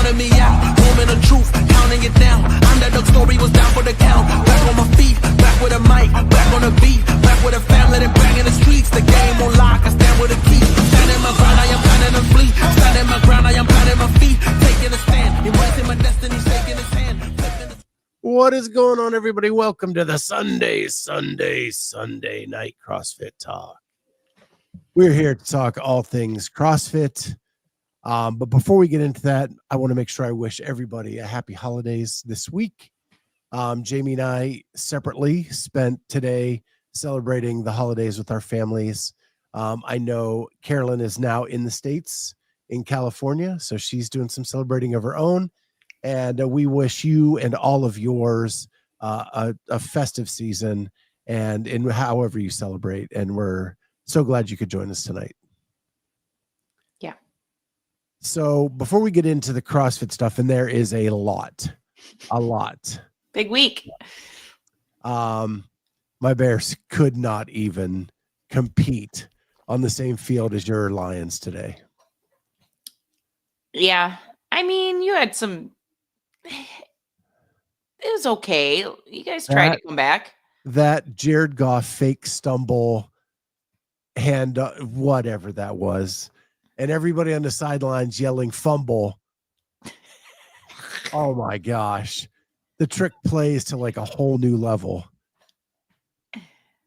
counting me out. Moment of truth, counting it down. Underdog story was down for the count. Back on my feet, back with a mic, back on the beat, back with a family, then back in the streets. The game on lock, I stand with a key. Standing my ground, I am planning to flee. Standing my ground, I am planting my feet. Taking a stand, embracing my destiny, shaking his hand. What is going on, everybody? Welcome to the Sunday Night CrossFit Talk. We're here to talk all things CrossFit. But before we get into that, I want to make sure I wish everybody a happy holidays this week. Jamie and I separately spent today celebrating the holidays with our families. I know Carolyn is now in the States, in California, so she's doing some celebrating of her own. And we wish you and all of yours a festive season and in however you celebrate. And we're so glad you could join us tonight. Yeah. So before we get into the CrossFit stuff, and there is a lot. Big week. My Bears could not even compete on the same field as your Lions today. Yeah. I mean, you had some... It was okay. You guys tried to come back. That Jared Goff fake stumble hand, whatever that was, and everybody on the sidelines yelling fumble. Oh my gosh. The trick plays to like a whole new level.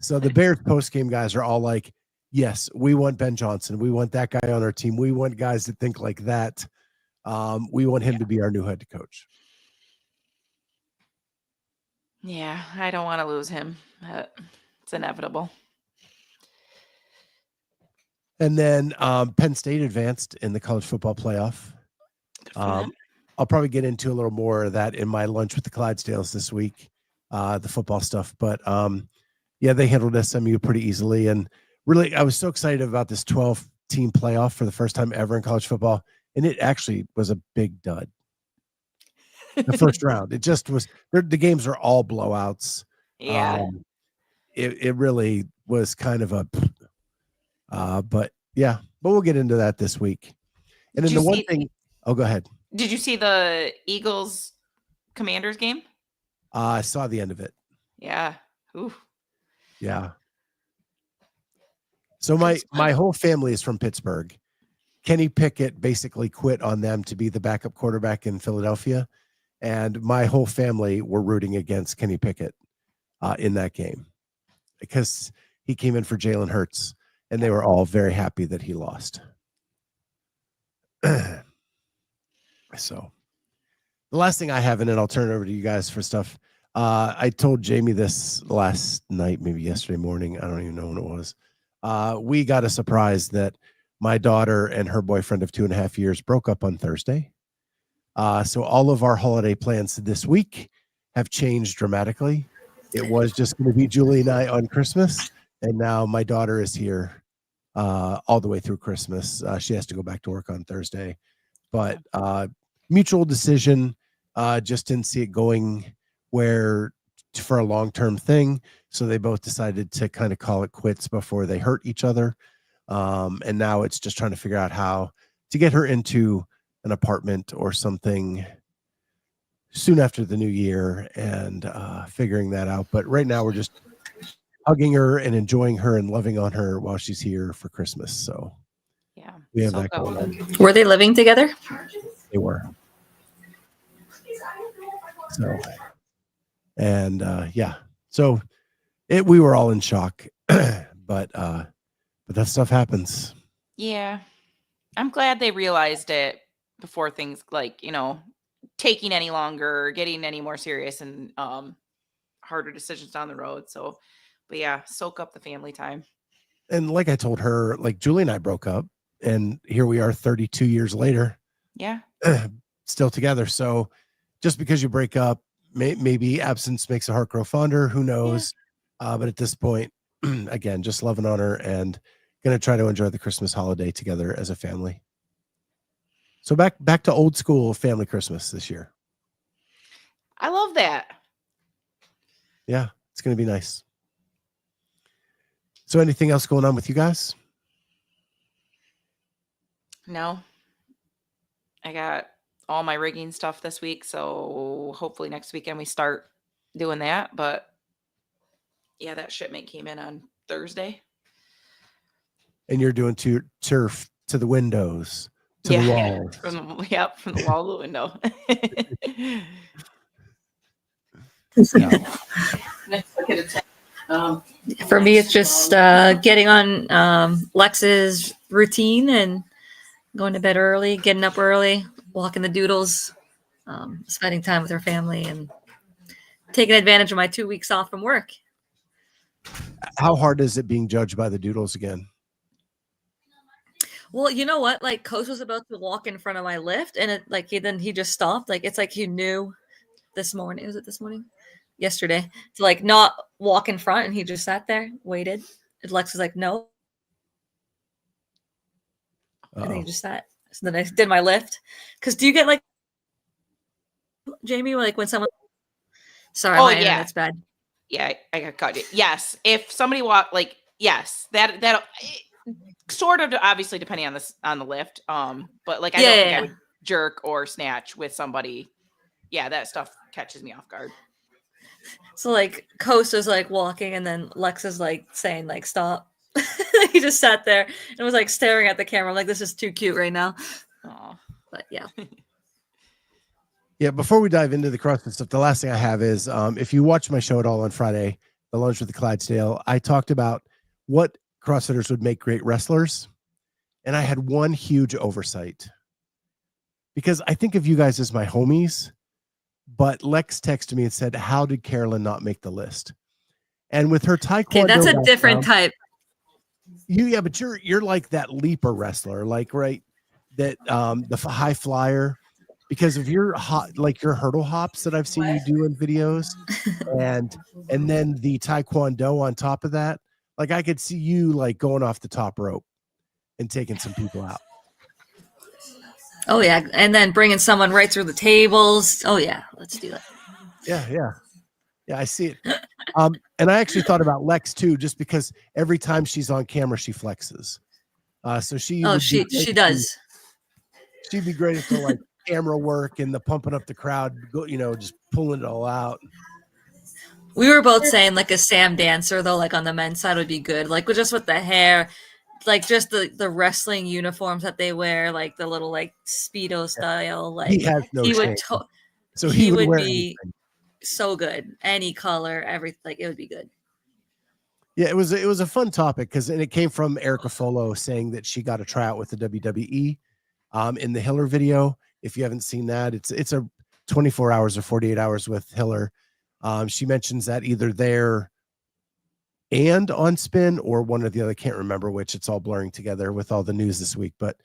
So the Bears post-game guys are all like, yes, we want Ben Johnson. We want that guy on our team. We want guys that think like that. We want him to be our new head coach. Yeah, I don't want to lose him. It's inevitable. And then Penn State advanced in the college football playoff. I'll probably get into a little more of that in my lunch with the Clydesdales this week, the football stuff. But yeah, they handled SMU pretty easily. And really, I was so excited about this 12-team playoff for the first time ever in college football. And it actually was a big dud. The first round, it just was. The games are all blowouts. Yeah, it really was kind of a. But yeah, but we'll get into that this week. And then the one thing. Oh, go ahead. Did you see the Eagles Commanders game? I saw the end of it. Yeah. Ooh. Yeah. So my whole family is from Pittsburgh. Kenny Pickett basically quit on them to be the backup quarterback in Philadelphia. And my whole family were rooting against Kenny Pickett in that game because he came in for Jalen Hurts, and they were all very happy that he lost. So the last thing I have, and then I'll turn it over to you guys for stuff. I told Jamie this last night, maybe yesterday morning. I don't even know when it was. We got a surprise that my daughter and her boyfriend of 2.5 years broke up on Thursday. So all of our holiday plans this week have changed dramatically. It was just going to be Julie and I on Christmas, and now my daughter is here all the way through Christmas. She has to go back to work on Thursday, but mutual decision. Just didn't see it going where for a long-term thing. So they both decided to kind of call it quits before they hurt each other. And now it's just trying to figure out how to get her into an apartment or something soon after the new year and figuring that out. But right now we're just hugging her and enjoying her and loving on her while she's here for Christmas. So yeah, we have that going on. Were they living together? They were. So, and yeah, so we were all in shock, but that stuff happens. Yeah. I'm glad they realized it before things like, taking any longer, getting any more serious and harder decisions down the road. So, but yeah, soak up the family time. And like I told her, like Julie and I broke up, and here we are 32 years later. Yeah. Still together. So just because you break up, maybe absence makes a heart grow fonder. Who knows? Yeah. But at this point, again, just loving on her and going to try to enjoy the Christmas holiday together as a family. So back to old school family Christmas this year. I love that. Yeah, it's going to be nice. So anything else going on with you guys? No. I got all my rigging stuff this week. So hopefully next weekend we start doing that. But yeah, that shipment came in on Thursday. And you're doing turf to the windows, to the walls. From the wall to the window. For me, it's just getting on Lex's routine and going to bed early, getting up early, walking the doodles, spending time with her family, and taking advantage of my 2 weeks off from work. How hard is it being judged by the doodles again? Well, you know what? Like, Coach was about to walk in front of my lift, and he just stopped. Like, it's like he knew this morning. Was it this morning? Yesterday, to like not walk in front, and he just sat there, waited. And Lex was like, "No," and then he just sat. So then I did my lift. Because do you get like, Jamie, like when someone? Sorry, my internet's bad. Yeah, I got caught. Yes, if somebody walk, like, yes, that sort of, obviously depending on the lift. But like I don't think I would jerk or snatch with somebody. Yeah, that stuff catches me off guard. So like Costa's like walking, and then Lex is like saying like stop. He just sat there and was like staring at the camera. I'm like, this is too cute right now. Oh, but yeah. Yeah, before we dive into the CrossFit stuff, the last thing I have is if you watch my show at all on Friday, the Lunch with the Clydesdale, I talked about what CrossFitters would make great wrestlers. And I had one huge oversight. Because I think of you guys as my homies, but Lex texted me and said, how did Carolyn not make the list? And with her taekwondo, okay, that's a different type. But you're like that leaper wrestler, like, right? That the high flyer, because of your your hurdle hops that I've seen you do in videos, and then the taekwondo on top of that. Like, I could see you like going off the top rope and taking some people out. Oh yeah, and then bringing someone right through the tables. Oh yeah, let's do that. Yeah, I see it. And I actually thought about Lex too, just because every time she's on camera, she flexes. So she does. She'd be great for like camera work and the pumping up the crowd, just pulling it all out. We were both saying like a Sam dancer though, like on the men's side would be good, like just with the hair, like just the wrestling uniforms that they wear, like the little like Speedo style. Like he has no shame. So he would wear be anything. So good, any color, everything. Like it would be good. Yeah, it was a fun topic and it came from Erica Folo saying that she got a tryout with the WWE in the Hiller video. If you haven't seen that, it's a 24 hours or 48 hours with Hiller. She mentions that either there and on Spin or one or the other. I can't remember which. It's all blurring together with all the news this week. But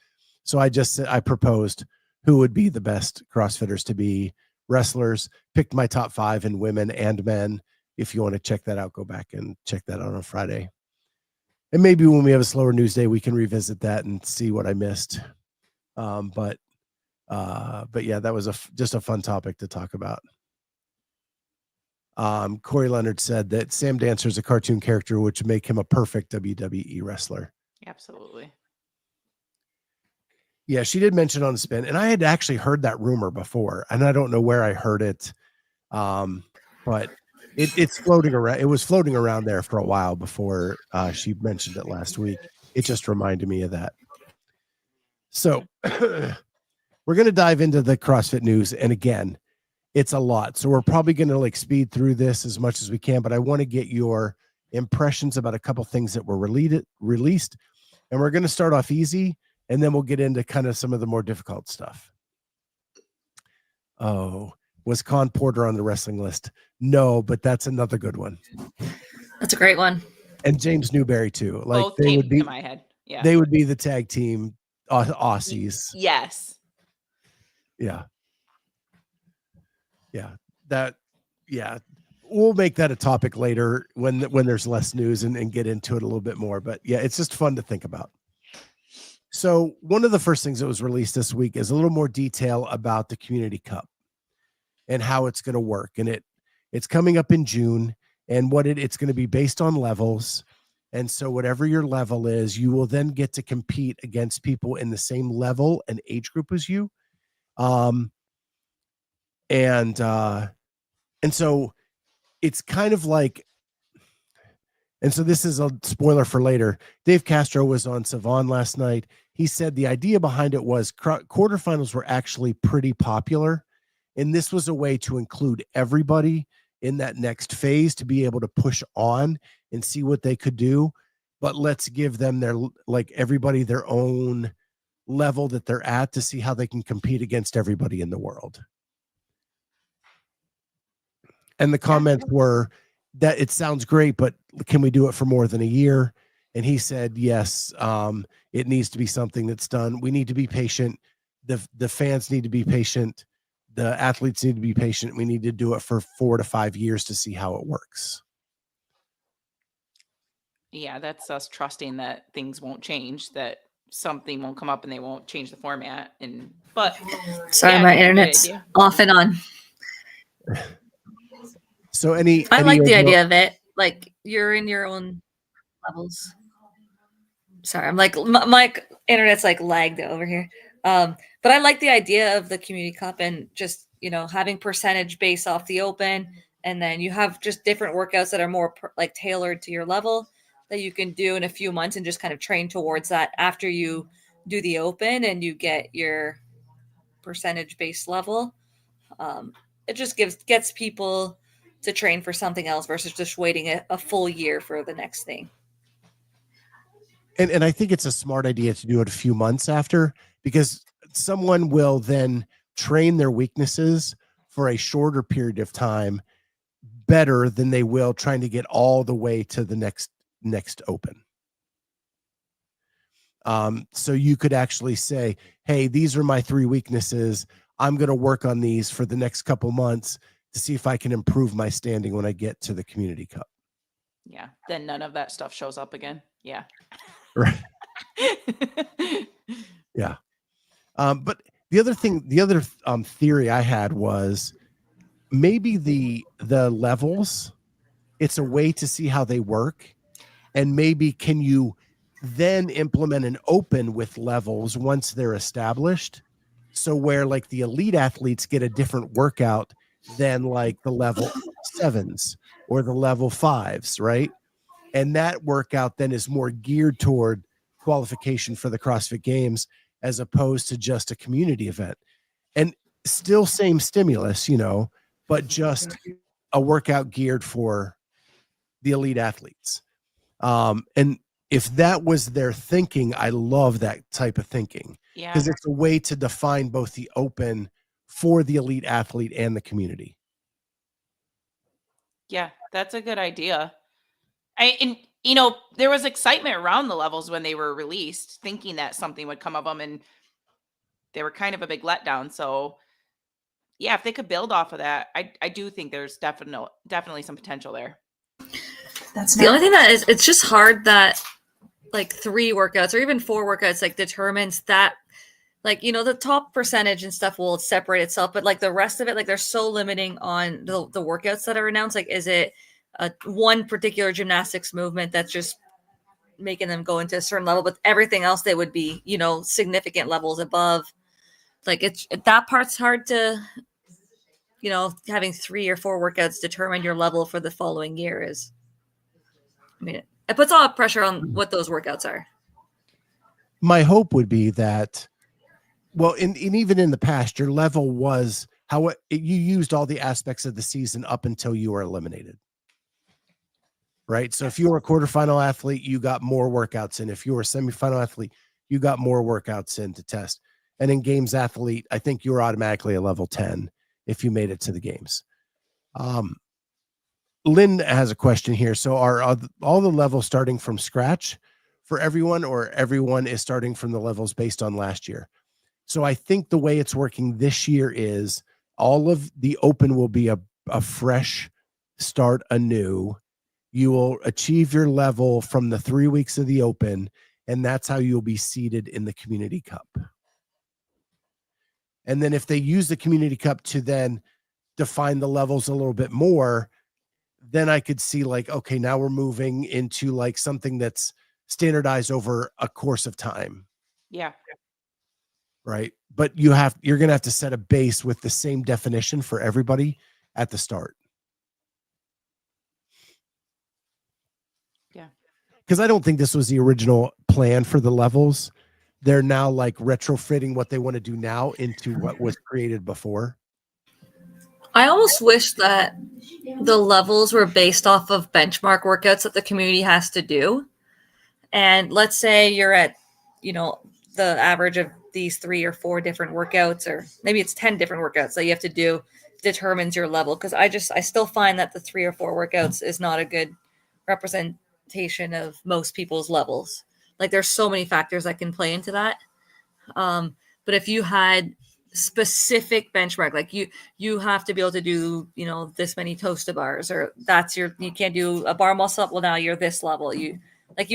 so I proposed who would be the best CrossFitters to be wrestlers, picked my top 5 in women and men. If you want to check that out, go back and check that out on Friday. And maybe when we have a slower news day, we can revisit that and see what I missed. But yeah, that was just a fun topic to talk about. Corey Leonard said that Sam Dancer is a cartoon character, which would make him a perfect WWE wrestler. Absolutely. Yeah, she did mention on Spin, and I had actually heard that rumor before, and I don't know where I heard it. But it's floating around. It was floating around there for a while before she mentioned it last week. It just reminded me of that. So we're going to dive into the CrossFit news. And again, it's a lot. So we're probably going to like speed through this as much as we can, but I want to get your impressions about a couple things that were released. And we're going to start off easy, and then we'll get into kind of some of the more difficult stuff. Oh, was Con Porter on the wrestling list? No, but that's another good one. That's a great one. And James Newberry too. Like both they would be in my head. Yeah. They would be the tag team Aussies. Yes. Yeah. We'll make that a topic later when there's less news and get into it a little bit more. But yeah, it's just fun to think about. So one of the first things that was released this week is a little more detail about the Community Cup and how it's going to work. And it's coming up in June, and it's going to be based on levels. And so whatever your level is, you will then get to compete against people in the same level and age group as you. And so it's kind of like, and so this is a spoiler for later. Dave Castro was on Savan last night. He said the idea behind it was quarterfinals were actually pretty popular. And this was a way to include everybody in that next phase to be able to push on and see what they could do. But let's give them everybody their own level that they're at to see how they can compete against everybody in the world. And the comments were that it sounds great, but can we do it for more than a year? And he said, yes, it needs to be something that's done. We need to be patient. The fans need to be patient. The athletes need to be patient. We need to do it for 4 to 5 years to see how it works. Yeah, that's us trusting that things won't change, that something won't come up and they won't change the format. But sorry, my internet's off and on. So I like the idea of it. Like, you're in your own levels. Sorry, I'm like, my internet's like lagged over here. But I like the idea of the community cup and just, having percentage based off the open. And then you have just different workouts that are more like tailored to your level that you can do in a few months and just kind of train towards that after you do the open and you get your percentage based level. It just gets people to train for something else versus just waiting a full year for the next thing. And I think it's a smart idea to do it a few months after, because someone will then train their weaknesses for a shorter period of time better than they will trying to get all the way to the next open. So you could actually say, hey, these are my 3 weaknesses. I'm going to work on these for the next couple months to see if I can improve my standing when I get to the community cup. Yeah. Then none of that stuff shows up again. Yeah. Right. Yeah. But the other theory I had was maybe the levels, it's a way to see how they work. And maybe can you then implement an open with levels once they're established? So where like the elite athletes get a different workout than like the level 7s or the level 5s, right? And that workout then is more geared toward qualification for the CrossFit Games as opposed to just a community event. And still same stimulus, but just a workout geared for the elite athletes. And if that was their thinking, I love that type of thinking. Yeah. Because it's a way to define both the open for the elite athlete and the community. Yeah, that's a good idea. There was excitement around the levels when they were released, thinking that something would come of them, and they were kind of a big letdown. So yeah, if they could build off of that, I do think there's definitely some potential there. That's the only thing that is, it's just hard that like 3 workouts or even 4 workouts like determines that, like, the top percentage and stuff will separate itself, but like the rest of it, like they're so limiting on the workouts that are announced. Like, is it one particular gymnastics movement that's just making them go into a certain level, but everything else they would be, significant levels above. Like, it's that part's hard to, having 3 or 4 workouts determine your level for the following year is. I mean, it puts a lot of pressure on what those workouts are. My hope would be that, well, in even in the past, your level was how you used all the aspects of the season up until you were eliminated. Right. So if you were a quarterfinal athlete, you got more workouts in. If you were a semifinal athlete, you got more workouts in to test. And in games athlete, I think you were automatically a level 10 if you made it to the games. Lynn has a question here. So are all the levels starting from scratch for everyone, or everyone is starting from the levels based on last year? So I think the way it's working this year is all of the open will be a fresh start anew. You will achieve your level from the 3 weeks of the open, and that's how you'll be seated in the community cup. And then if they use the community cup to then define the levels a little bit more, then I could see like, okay, now we're moving into like something that's standardized over a course of time. Yeah. right? But you're going to have to set a base with the same definition for everybody at the start. Yeah. Because I don't think this was the original plan for the levels. They're now like retrofitting what they want to do now into what was created before. I almost wish that the levels were based off of benchmark workouts that the community has to do. And let's say you're at, the average of these 3 or 4 different workouts, or maybe it's 10 different workouts that you have to do determines your level. Because I still find that the 3 or 4 workouts is not a good representation of most people's levels. Like there's so many factors that can play into that. But if you had specific benchmark, like you have to be able to do, this many toaster bars, or you can't do a bar muscle up. Well, now you're this level. You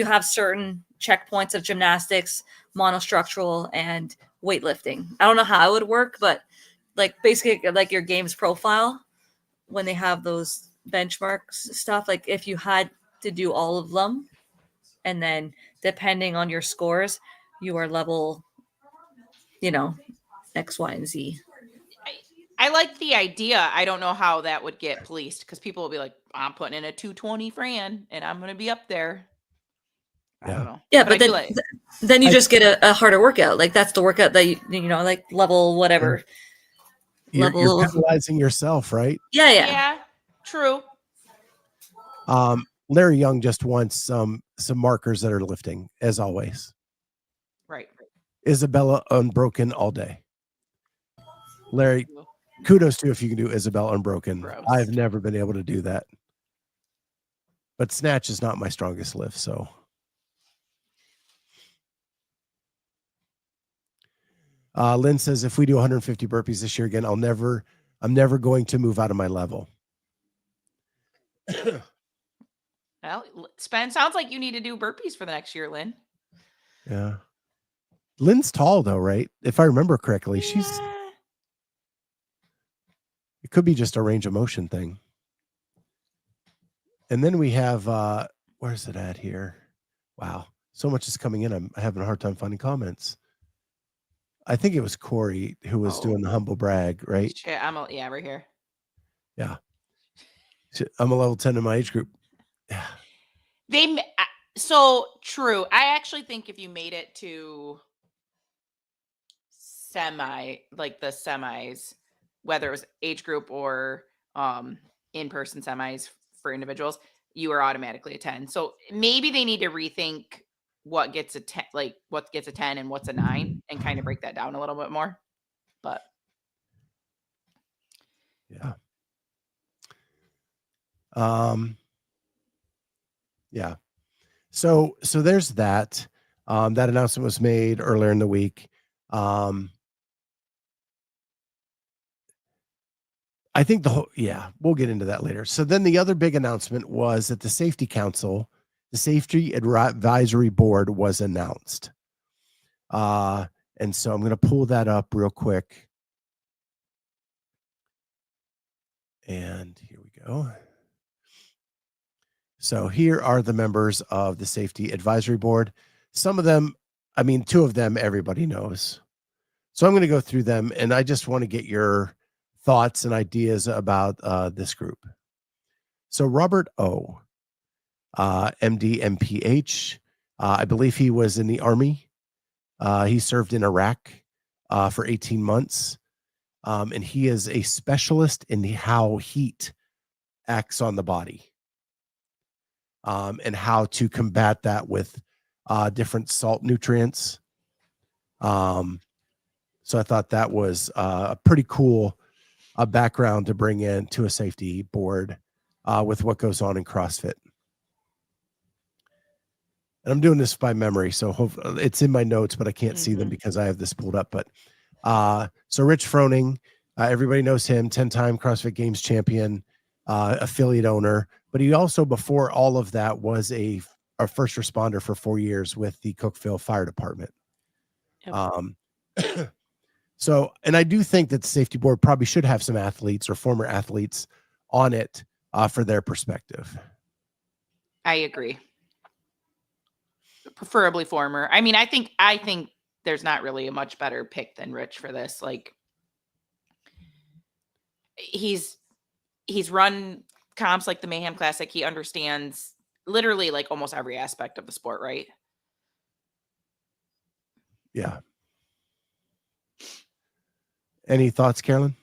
have certain checkpoints of gymnastics, monostructural, and weightlifting. I don't know how it would work, but like basically like your games profile, when they have those benchmarks stuff, like if you had to do all of them, and then depending on your scores, you are level, X, Y, and Z. I like the idea. I don't know how that would get policed, because people will be like, I'm putting in a 220 Fran and I'm going to be up there. I don't know. Yeah, but then you just get a harder workout. Like that's the workout that like level whatever. You're penalizing yourself, right? Yeah. True. Larry Young just wants some markers that are lifting, as always. Right. Isabella unbroken all day. Larry, kudos to if you can do Isabella unbroken. Gross. I've never been able to do that. But snatch is not my strongest lift, so. Lynn says, if we do 150 burpees this year again, I'm never going to move out of my level. Well, sounds like you need to do burpees for the next year, Lynn. Yeah. Lynn's tall though, right? If I remember correctly, it could be just a range of motion thing. And then we have, where's it at here? Wow. So much is coming in. I'm having a hard time finding comments. I think it was Corey who was doing the humble brag, right? Shit, right here. Yeah. I'm a level 10 in my age group. So true. I actually think if you made it to the semis, whether it was age group or in-person semis for individuals, you are automatically a 10. So maybe they need to rethink what gets a 10, like what gets a 10 and what's a 9, and kind of break that down a little bit more. But yeah. Yeah. So there's that. That announcement was made earlier in the week. I think we'll get into that later. So then the other big announcement was that the Safety Council, the Safety Advisory Board was announced. And so I'm going to pull that up real quick. And here we go. So here are the members of the Safety Advisory Board. Some of them, 2 of them, everybody knows. So I'm going to go through them, and I just want to get your thoughts and ideas about this group. So Robert O, MD, MPH, I believe he was in the Army. He served in Iraq for 18 months. And he is a specialist in how heat acts on the body. And how to combat that with different salt nutrients. So I thought that was a pretty cool background to bring in to a safety board with what goes on in CrossFit. And I'm doing this by memory, so it's in my notes, but I can't see them because I have this pulled up. But so Rich Froning, everybody knows him, 10-time CrossFit Games champion, affiliate owner. But he also, before all of that, was a first responder for 4 years with the Cookeville Fire Department. Yep. So, and I do think that the safety board probably should have some athletes or former athletes on it for their perspective. I agree. Preferably former. I think there's not really a much better pick than Rich for this. Like, he's run comps like the Mayhem Classic. He understands literally like almost every aspect of the sport, right? Yeah. Any thoughts, Carolyn?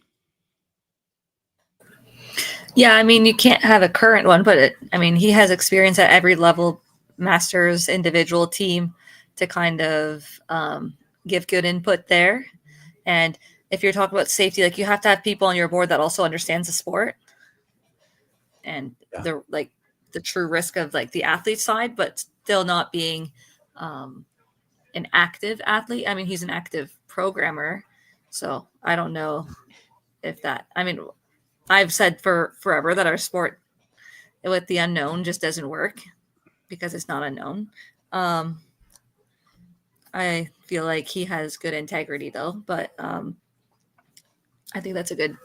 Yeah, I mean, you can't have a current one, but he has experience at every level, masters, individual, team, to kind of give good input there. And if you're talking about safety, like, you have to have people on your board that also understands the sport and the true risk of like the athlete side, but still not being an active athlete. I mean, he's an active programmer, so I don't know if that. I mean, I've said for forever that our sport with the unknown just doesn't work because it's not unknown. I feel like he has good integrity though, but I think that's a good.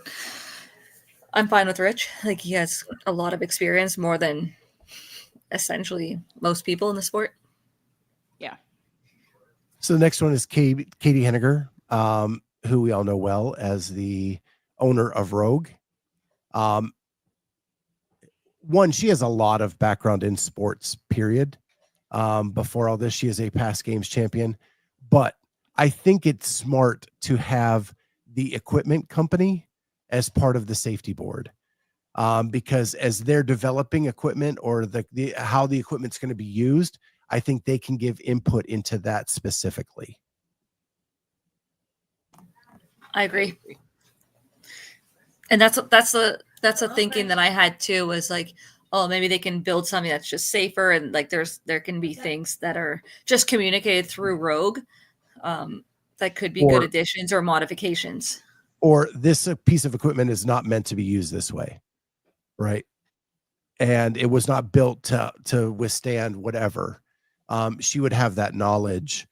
I'm fine with Rich. Like, he has a lot of experience, more than essentially most people in the sport. Yeah. So the next one is Katie Henniger, who we all know well as the owner of Rogue. One, she has a lot of background in sports, period. Before all this, she is a past games champion. But I think it's smart to have the equipment company as part of the safety board, because as they're developing equipment or the how the equipment's going to be used, I think they can give input into that specifically. I agree. And that's the thinking that I had too, was like, oh, maybe they can build something that's just safer, and like there can be things that are just communicated through Rogue that could be good additions or modifications. Or this piece of equipment is not meant to be used this way, right? And it was not built to withstand whatever. She would have that knowledge,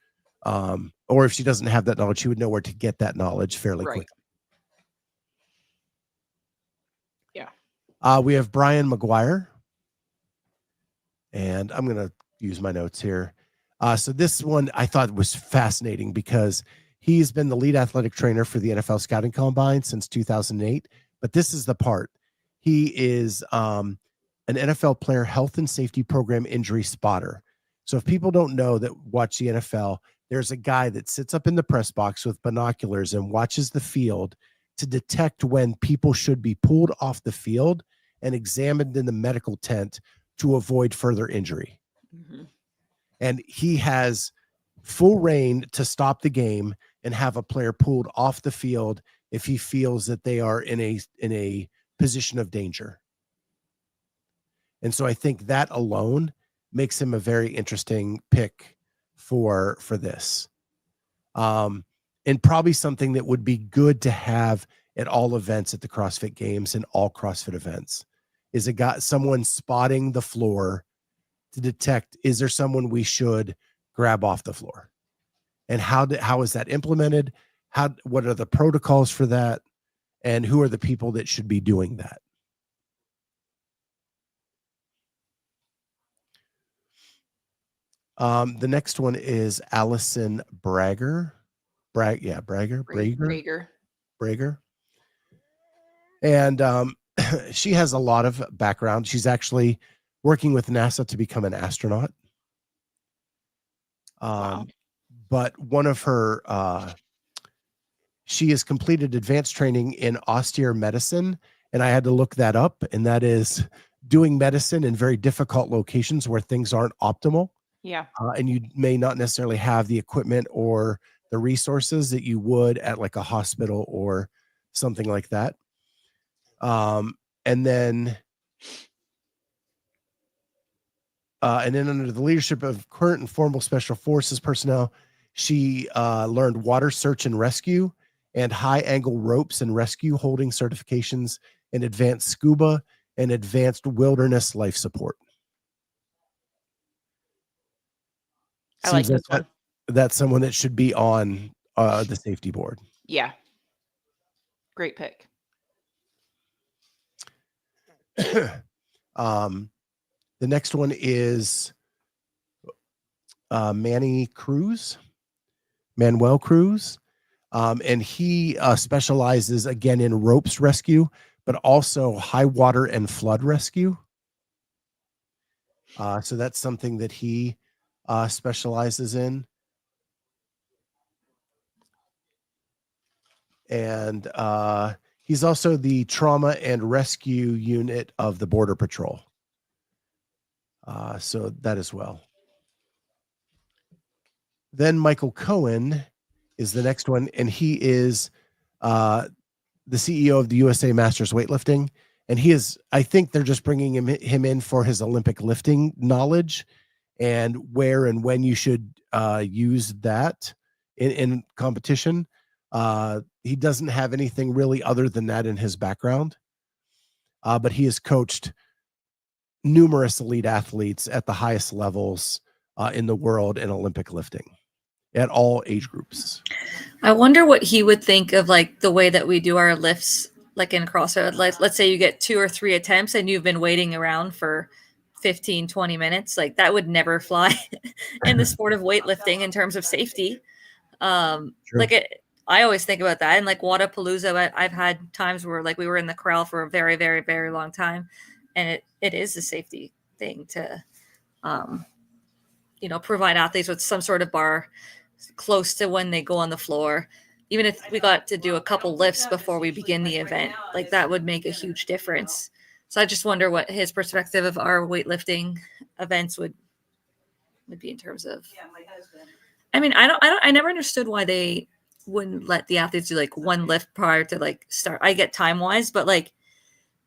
or if she doesn't have that knowledge, she would know where to get that knowledge fairly quickly. Yeah. We have Brian McGuire, and I'm going to use my notes here. So this one I thought was fascinating because he's been the lead athletic trainer for the NFL Scouting Combine since 2008. But this is the part. He is an NFL player health and safety program injury spotter. So if people don't know that watch the NFL, there's a guy that sits up in the press box with binoculars and watches the field to detect when people should be pulled off the field and examined in the medical tent to avoid further injury. Mm-hmm. And he has full reign to stop the game and have a player pulled off the field if he feels that they are in a position of danger. And so I think that alone makes him a very interesting pick for this. And probably something that would be good to have at all events at the CrossFit Games and all CrossFit events is someone spotting the floor to detect, is there someone we should grab off the floor? And how is that implemented? What are the protocols for that? And who are the people that should be doing that? The next one is Allison Brager. Brager. And she has a lot of background. She's actually working with NASA to become an astronaut. Wow. But one of her, she has completed advanced training in austere medicine. And I had to look that up. And that is doing medicine in very difficult locations where things aren't optimal. Yeah. And you may not necessarily have the equipment or the resources that you would at like a hospital or something like that. And then under the leadership of current and former Special Forces personnel, she learned water search and rescue and high angle ropes and rescue holding certifications in advanced scuba and advanced wilderness life support. I like this one. That's someone that should be on the safety board. Yeah. Great pick. The next one is Manny Cruz. Manuel Cruz. And he specializes again in ropes rescue, but also high water and flood rescue. So that's something that he specializes in. And he's also the trauma and rescue unit of the Border Patrol. So that as well. Then Michael Cohen is the next one, and he is the CEO of the USA Masters Weightlifting. And he is, I think they're just bringing him in for his Olympic lifting knowledge and where and when you should use that in competition. He doesn't have anything really other than that in his background, but he has coached numerous elite athletes at the highest levels in the world in Olympic lifting at all age groups. I wonder what he would think of like the way that we do our lifts, like in CrossFit. Like, let's say you get 2 or 3 attempts and you've been waiting around for 15, 20 minutes. Like that would never fly in the sport of weightlifting in terms of safety. Sure. I always think about that. And like Wadapalooza, I've had times where like we were in the corral for a very, very, very long time. And it is a safety thing to, provide athletes with some sort of bar close to when they go on the floor. Even if we got to do a couple lifts before we begin the event, like that would make a huge difference. So I just wonder what his perspective of our weightlifting events would be in terms of. I mean, I never understood why they wouldn't let the athletes do like one lift prior to like start. I get time wise, but like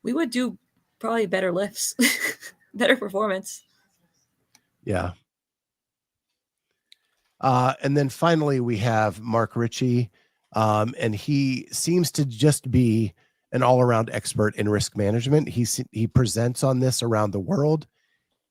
we would do probably better lifts, better performance. Yeah. And then finally we have Mark Ritchie, and he seems to just be an all-around expert in risk management. He presents on this around the world,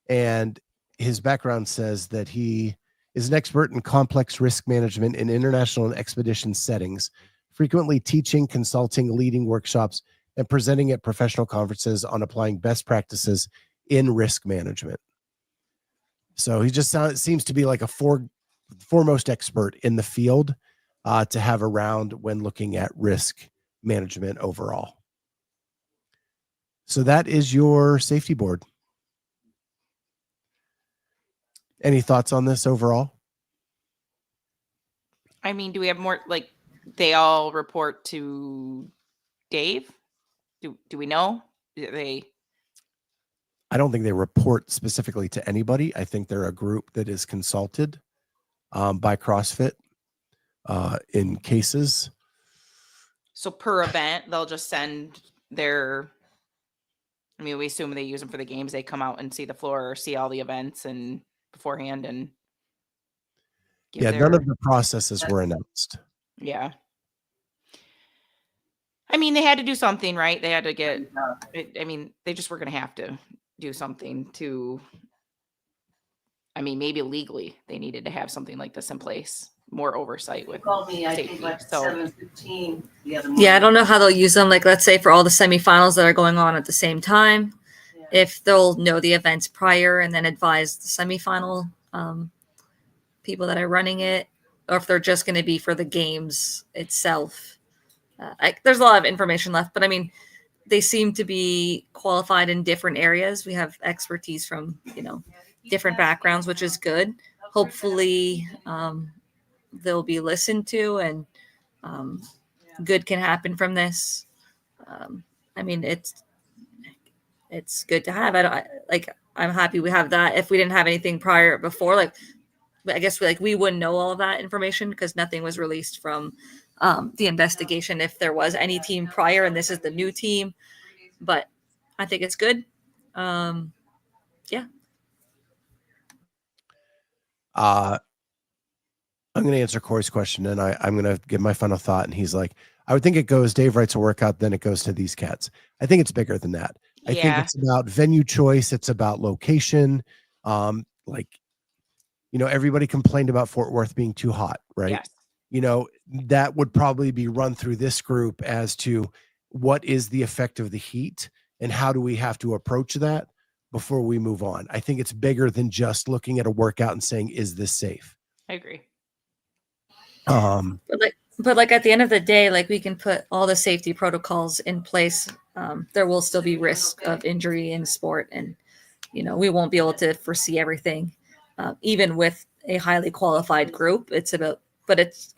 and his background says that he is an expert in complex risk management in international and expedition settings, frequently teaching, consulting, leading workshops, and presenting at professional conferences on applying best practices in risk management. So he just seems to be like a foremost expert in the field to have around when looking at risk management overall. So that is your safety board. Any thoughts on this overall? I mean, do we have more, like they all report to Dave? Do we know? I don't think they report specifically to anybody. I think they're a group that is consulted by CrossFit in cases. So per event, they'll just send their, I mean, we assume they use them for the games. They come out and see the floor or see all the events and beforehand and none of the processes were announced. Yeah. I mean, they had to do something, right? They had to get, I mean, they just were going to have to do something to, I mean, maybe legally they needed to have something like this in place, more oversight with safety. I think like 7:15 the other morning. Yeah, I don't know how they'll use them. Like, let's say for all the semifinals that are going on at the same time, if they'll know the events prior and then advise the semifinal people that are running it, or if they're just going to be for the games itself. There's a lot of information left, but I mean, they seem to be qualified in different areas. We have expertise from, different backgrounds, which is good. Hopefully they'll be listened to and good can happen from this. I mean, it's good to have. I'm happy we have that. If we didn't have anything before, like, I guess we wouldn't know all of that information because nothing was released from the investigation if there was any team prior and this is the new team. But I think it's good. Yeah. I'm going to answer Corey's question, and I'm going to give my final thought. And he's like, I would think it goes, Dave writes a workout, then it goes to these cats. I think it's bigger than that. I think it's about venue choice. It's about location. Everybody complained about Fort Worth being too hot, right? Yes. That would probably be run through this group as to what is the effect of the heat and how do we have to approach that before we move on. I think it's bigger than just looking at a workout and saying, is this safe? I agree. But like at the end of the day, like we can put all the safety protocols in place. There will still be risk of injury in sport, and we won't be able to foresee everything, even with a highly qualified group. It's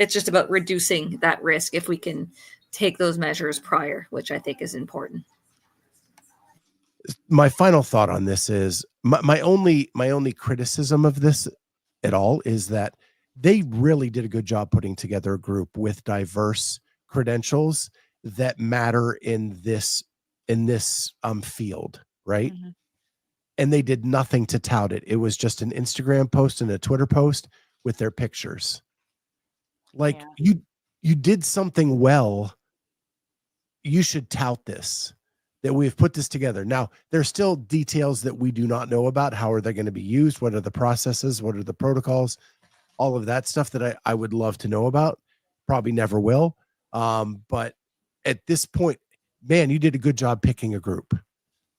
just about reducing that risk if we can take those measures prior, which I think is important. My final thought on this is my only criticism of this at all is that they really did a good job putting together a group with diverse credentials that matter in this field, right? Mm-hmm. And they did nothing to tout it. It was just an Instagram post and a Twitter post with their pictures. Like you did something well. You should tout this, that we've put this together. Now, there's still details that we do not know about. How are they going to be used? What are the processes? What are the protocols? All of that stuff that I would love to know about. Probably never will. But at this point, man, you did a good job picking a group.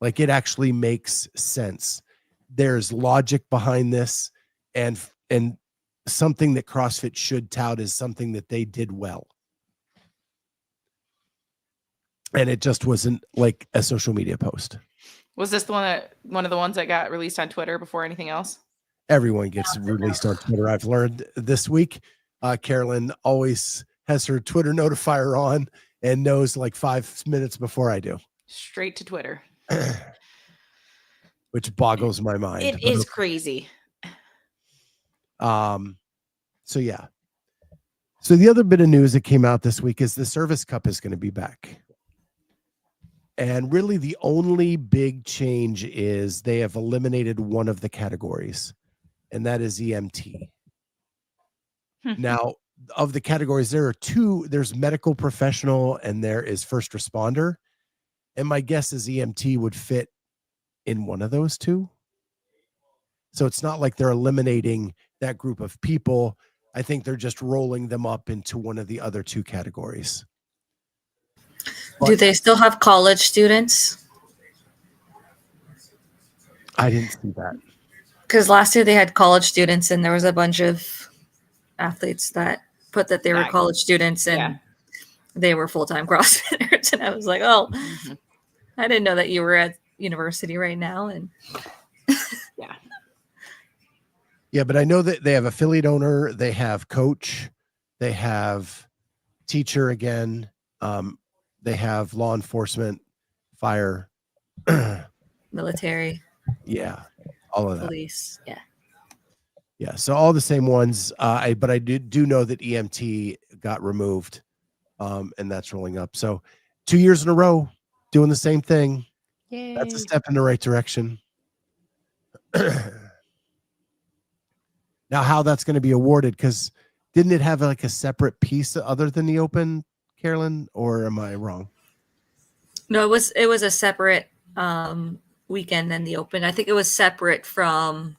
Like, it actually makes sense. There's logic behind this, and something that CrossFit should tout is something that they did well. And it just wasn't like a social media post. Was this one of the ones that got released on Twitter before anything else? Everyone gets released on Twitter. I've learned this week. Carolyn always has her Twitter notifier on and knows like 5 minutes before I do. Straight to Twitter. Which boggles my mind. It is crazy. So yeah. So the other bit of news that came out this week is the Service Cup is going to be back. And really the only big change is they have eliminated one of the categories, and that is EMT. Now, of the categories, there are two. There's medical professional and there is first responder. And my guess is EMT would fit in one of those two. So it's not like they're eliminating that group of people. I think they're just rolling them up into one of the other two categories. Do they still have college students? I didn't see that. Because last year they had college students, and there was a bunch of athletes that put that they were college students, and they were full-time CrossFitters. And I was like, oh, I didn't know that you were at university right now. And yeah, but I know that they have affiliate owner, they have coach, they have teacher again. They have law enforcement, fire, military. Yeah, all of that. Police. Yeah. Yeah, so all the same ones. But I do know that EMT got removed, and that's rolling up. So 2 years in a row doing the same thing. Yay. That's a step in the right direction. Now, how that's going to be awarded, because didn't it have like a separate piece other than the Open, Carolyn, or am I wrong? No, it was a separate weekend than the Open. I think it was separate from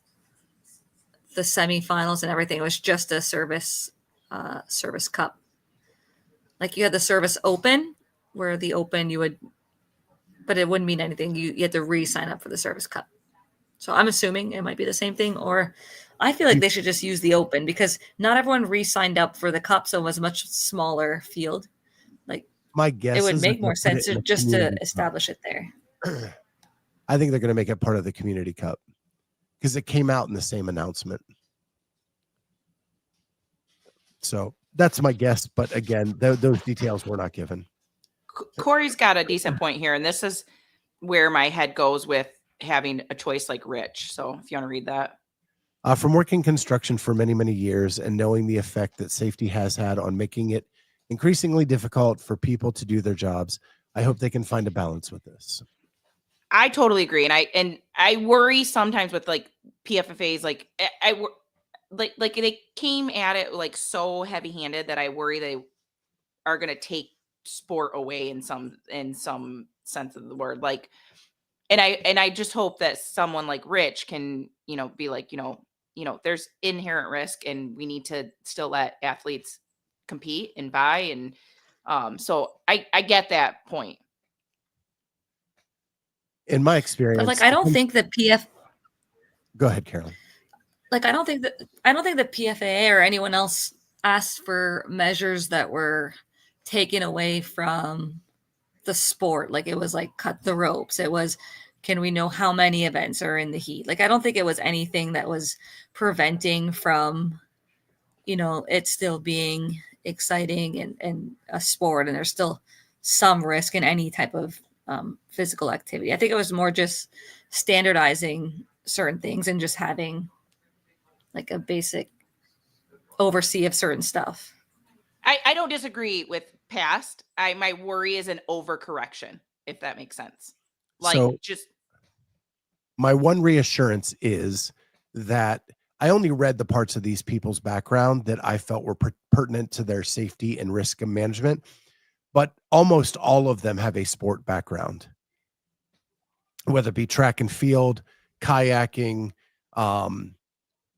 the semifinals and everything. It was just a service cup. Like, you had the service Open, where the Open but it wouldn't mean anything. You had to re-sign up for the service cup. So I'm assuming it might be the same thing, or I feel like they should just use the Open, because not everyone re-signed up for the cup, so it was a much smaller field. Like, my guess, it would make more sense to establish it there. I think they're going to make it part of the Community Cup, because it came out in the same announcement. So that's my guess. But again, those details were not given. Corey's got a decent point here, and this is where my head goes with having a choice like Rich. So if you want to read that. From working construction for many, many years and knowing the effect that safety has had on making it increasingly difficult for people to do their jobs, I hope they can find a balance with this. I totally agree. And I worry sometimes with like PFFAs, like like they came at it like so heavy handed that I worry they are going to take sport away in some sense of the word. Like, and I just hope that someone like Rich can, be like, there's inherent risk and we need to still let athletes compete and vie. And so I get that point. In my experience, but like, I don't think that Go ahead, Carolyn. Like, I don't think that PFAA or anyone else asked for measures that were taken away from the sport. Like it was like cut the ropes. It was, can we know how many events are in the heat? Like I don't think it was anything that was preventing from, it still being exciting and a sport, and there's still some risk in any type of physical activity. I think it was more just standardizing certain things and just having like a basic oversee of certain stuff. I don't disagree with past. My worry is an overcorrection, if that makes sense. Like So- just My one reassurance is that I only read the parts of these people's background that I felt were pertinent to their safety and risk management, but almost all of them have a sport background, whether it be track and field, kayaking,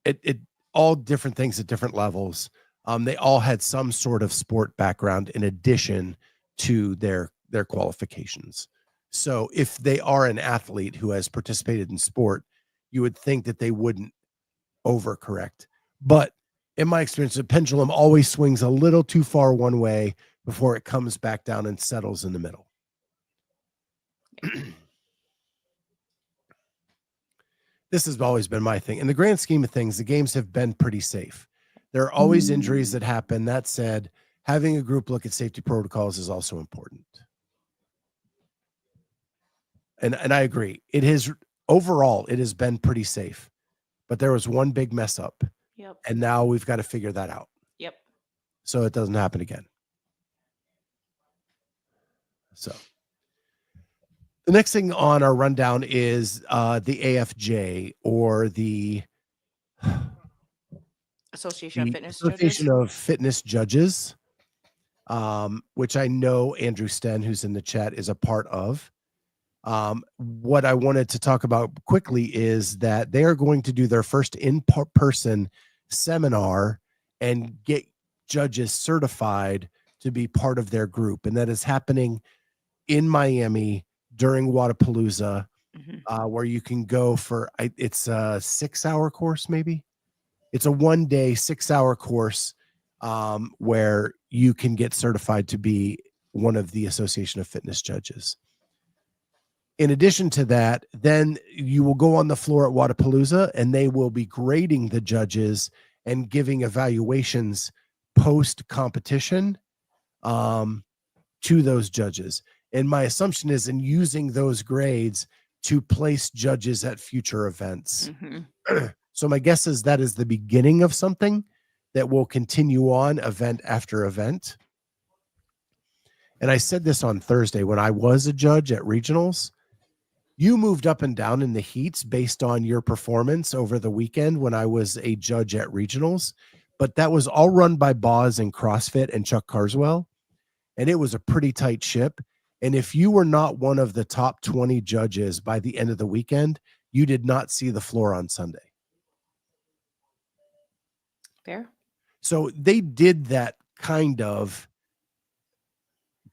it all different things at different levels. They all had some sort of sport background in addition to their qualifications. So if they are an athlete who has participated in sport, you would think that they wouldn't overcorrect. But in my experience, the pendulum always swings a little too far one way before it comes back down and settles in the middle. This has always been my thing. In the grand scheme of things, the games have been pretty safe. There are always injuries that happen. That said, having a group look at safety protocols is also important. And I agree. Overall, it has been pretty safe. But there was one big mess up. Yep. And now we've got to figure that out. Yep. So it doesn't happen again. So the next thing on our rundown is the AFJ, or the Association of Fitness Association Judges. of Fitness Judges, which I know Andrew Sten, who's in the chat, is a part of. What I wanted to talk about quickly is that they are going to do their first in-person seminar and get judges certified to be part of their group. And that is happening in Miami during Wadapalooza, where you can go for, it's a 6-hour course, maybe. It's a 1-day, 6-hour course where you can get certified to be one of the Association of Fitness Judges. In addition to that, then you will go on the floor at Wadapalooza and they will be grading the judges and giving evaluations post-competition to those judges. And my assumption is in using those grades to place judges at future events. So my guess is that is the beginning of something that will continue on event after event. And I said this on Thursday when I was a judge at regionals. You moved up and down in the heats based on your performance over the weekend when I was a judge at regionals, but that was all run by Boz and CrossFit and Chuck Carswell. And it was a pretty tight ship. And if you were not one of the top 20 judges by the end of the weekend, you did not see the floor on Sunday. Fair. So they did that kind of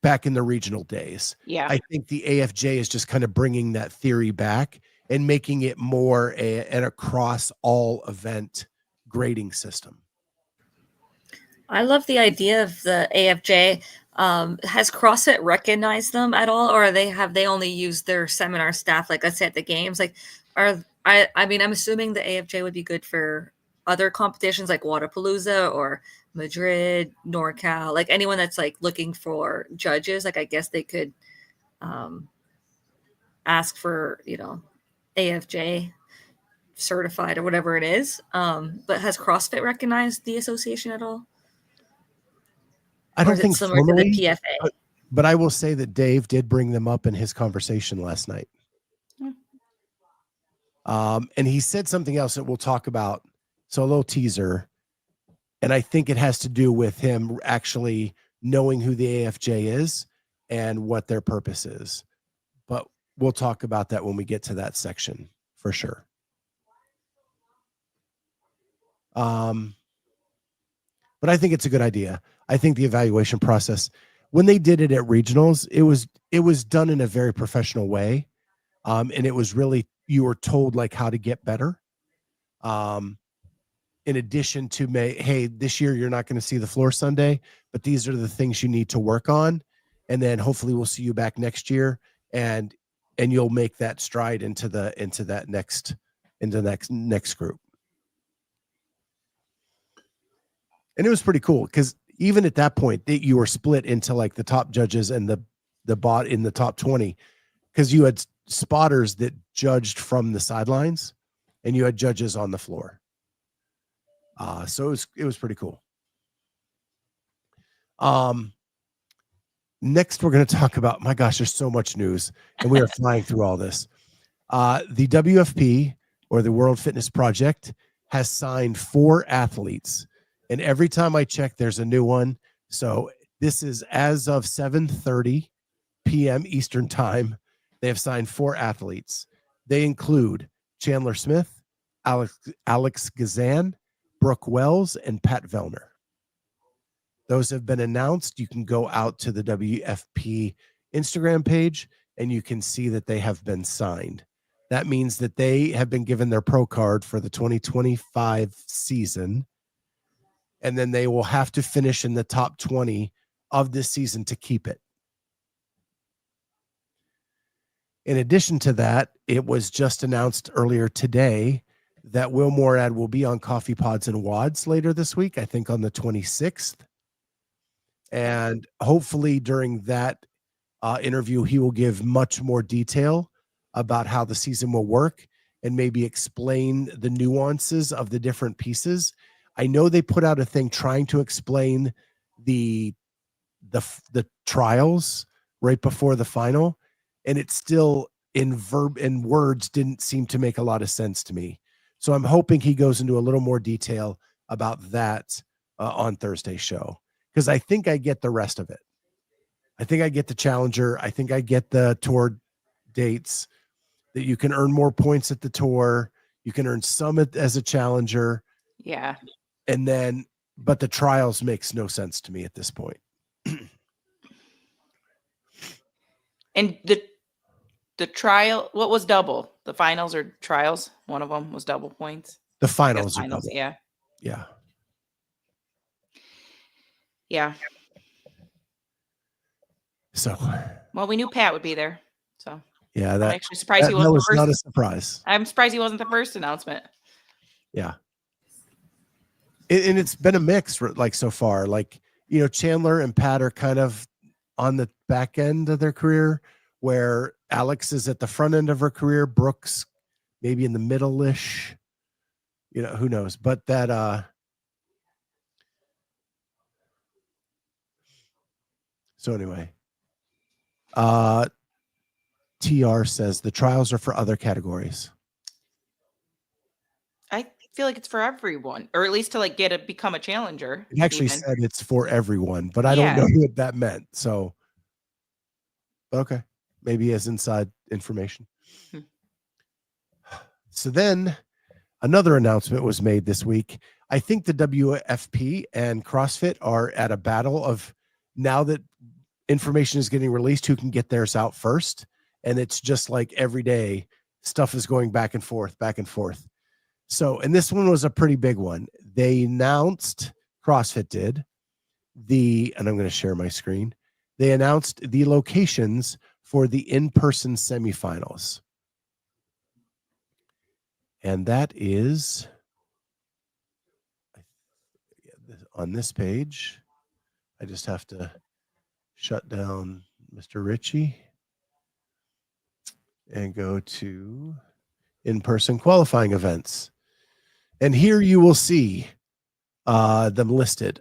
back in the regional days. Yeah. I think the AFJ is just kind of bringing that theory back and making it more an across all event grading system. I love the idea of the AFJ. Has CrossFit recognized them at all, or have they only used their seminar staff, like I said, at the games? Like, I'm assuming the AFJ would be good for other competitions like Wadapalooza or Madrid, NorCal, like anyone that's like looking for judges. Like, I guess they could ask for, AFJ certified or whatever it is. But has CrossFit recognized the association at all? I don't think similar to the PFAA. But I will say that Dave did bring them up in his conversation last night. And he said something else that we'll talk about. So a little teaser. And I think it has to do with him actually knowing who the AFJ is and what their purpose is. But we'll talk about that when we get to that section for sure. But I think it's a good idea. I think the evaluation process, when they did it at regionals, it was done in a very professional way. And it was really, you were told like how to get better. in addition to hey, this year you're not going to see the floor Sunday, but these are the things you need to work on. And then hopefully we'll see you back next year, and you'll make that stride into the next group. And it was pretty cool because even at that point that you were split into like the top judges and the bot in the top 20, because you had spotters that judged from the sidelines and you had judges on the floor. So it was pretty cool. Next, we're going to talk about, my gosh, there's so much news, and we are flying through all this. The WFP, or the World Fitness Project, has signed 4 athletes, and every time I check, there's a new one. So this is as of 7:30 p.m. Eastern time. They have signed 4 athletes. They include Chandler Smith, Alex Gazan, Brooke Wells, and Pat Vellner. Those have been announced. You can go out to the WFP Instagram page and you can see that they have been signed. That means that they have been given their pro card for the 2025 season. And then they will have to finish in the top 20 of this season to keep it. In addition to that, it was just announced earlier today that Will Morad will be on Coffee Pods and Wads later this week, I think on the 26th. And hopefully during that interview, he will give much more detail about how the season will work and maybe explain the nuances of the different pieces. I know they put out a thing trying to explain the trials right before the final, and it's still in words didn't seem to make a lot of sense to me. So I'm hoping he goes into a little more detail about that on Thursday's show, because I think I get the rest of it. I think I get the challenger. I think I get the tour dates, that you can earn more points at the tour. You can earn some as a challenger. Yeah. And then, but the trials makes no sense to me at this point. And the trial, what was double? The finals or trials? One of them was double points. The finals. Finals, yeah. Yeah. Yeah. So. Well, we knew Pat would be there. So. Yeah, I'm actually surprised he wasn't was the first. Not a surprise. I'm surprised he wasn't the first announcement. Yeah. And it's been a mix like so far. Like, you know, Chandler and Pat are kind of on the back end of their career, where Alex is at the front end of her career. Brooks maybe in the middle-ish. You know, who knows? But that so anyway. TR says the trials are for other categories. I feel like it's for everyone, or at least to like become a challenger. It actually said it's for everyone, but I don't know what that meant. So, okay, maybe as inside information. So then another announcement was made this week. I think the WFP and CrossFit are at a battle of, now that information is getting released, who can get theirs out first. And it's just like every day stuff is going back and forth, back and forth. So, and this one was a pretty big one. They announced, CrossFit did, and I'm going to share my screen. They announced the locations for the in-person semifinals. And that is on this page. I just have to shut down Mr. Ritchie and go to in-person qualifying events. And here you will see them listed.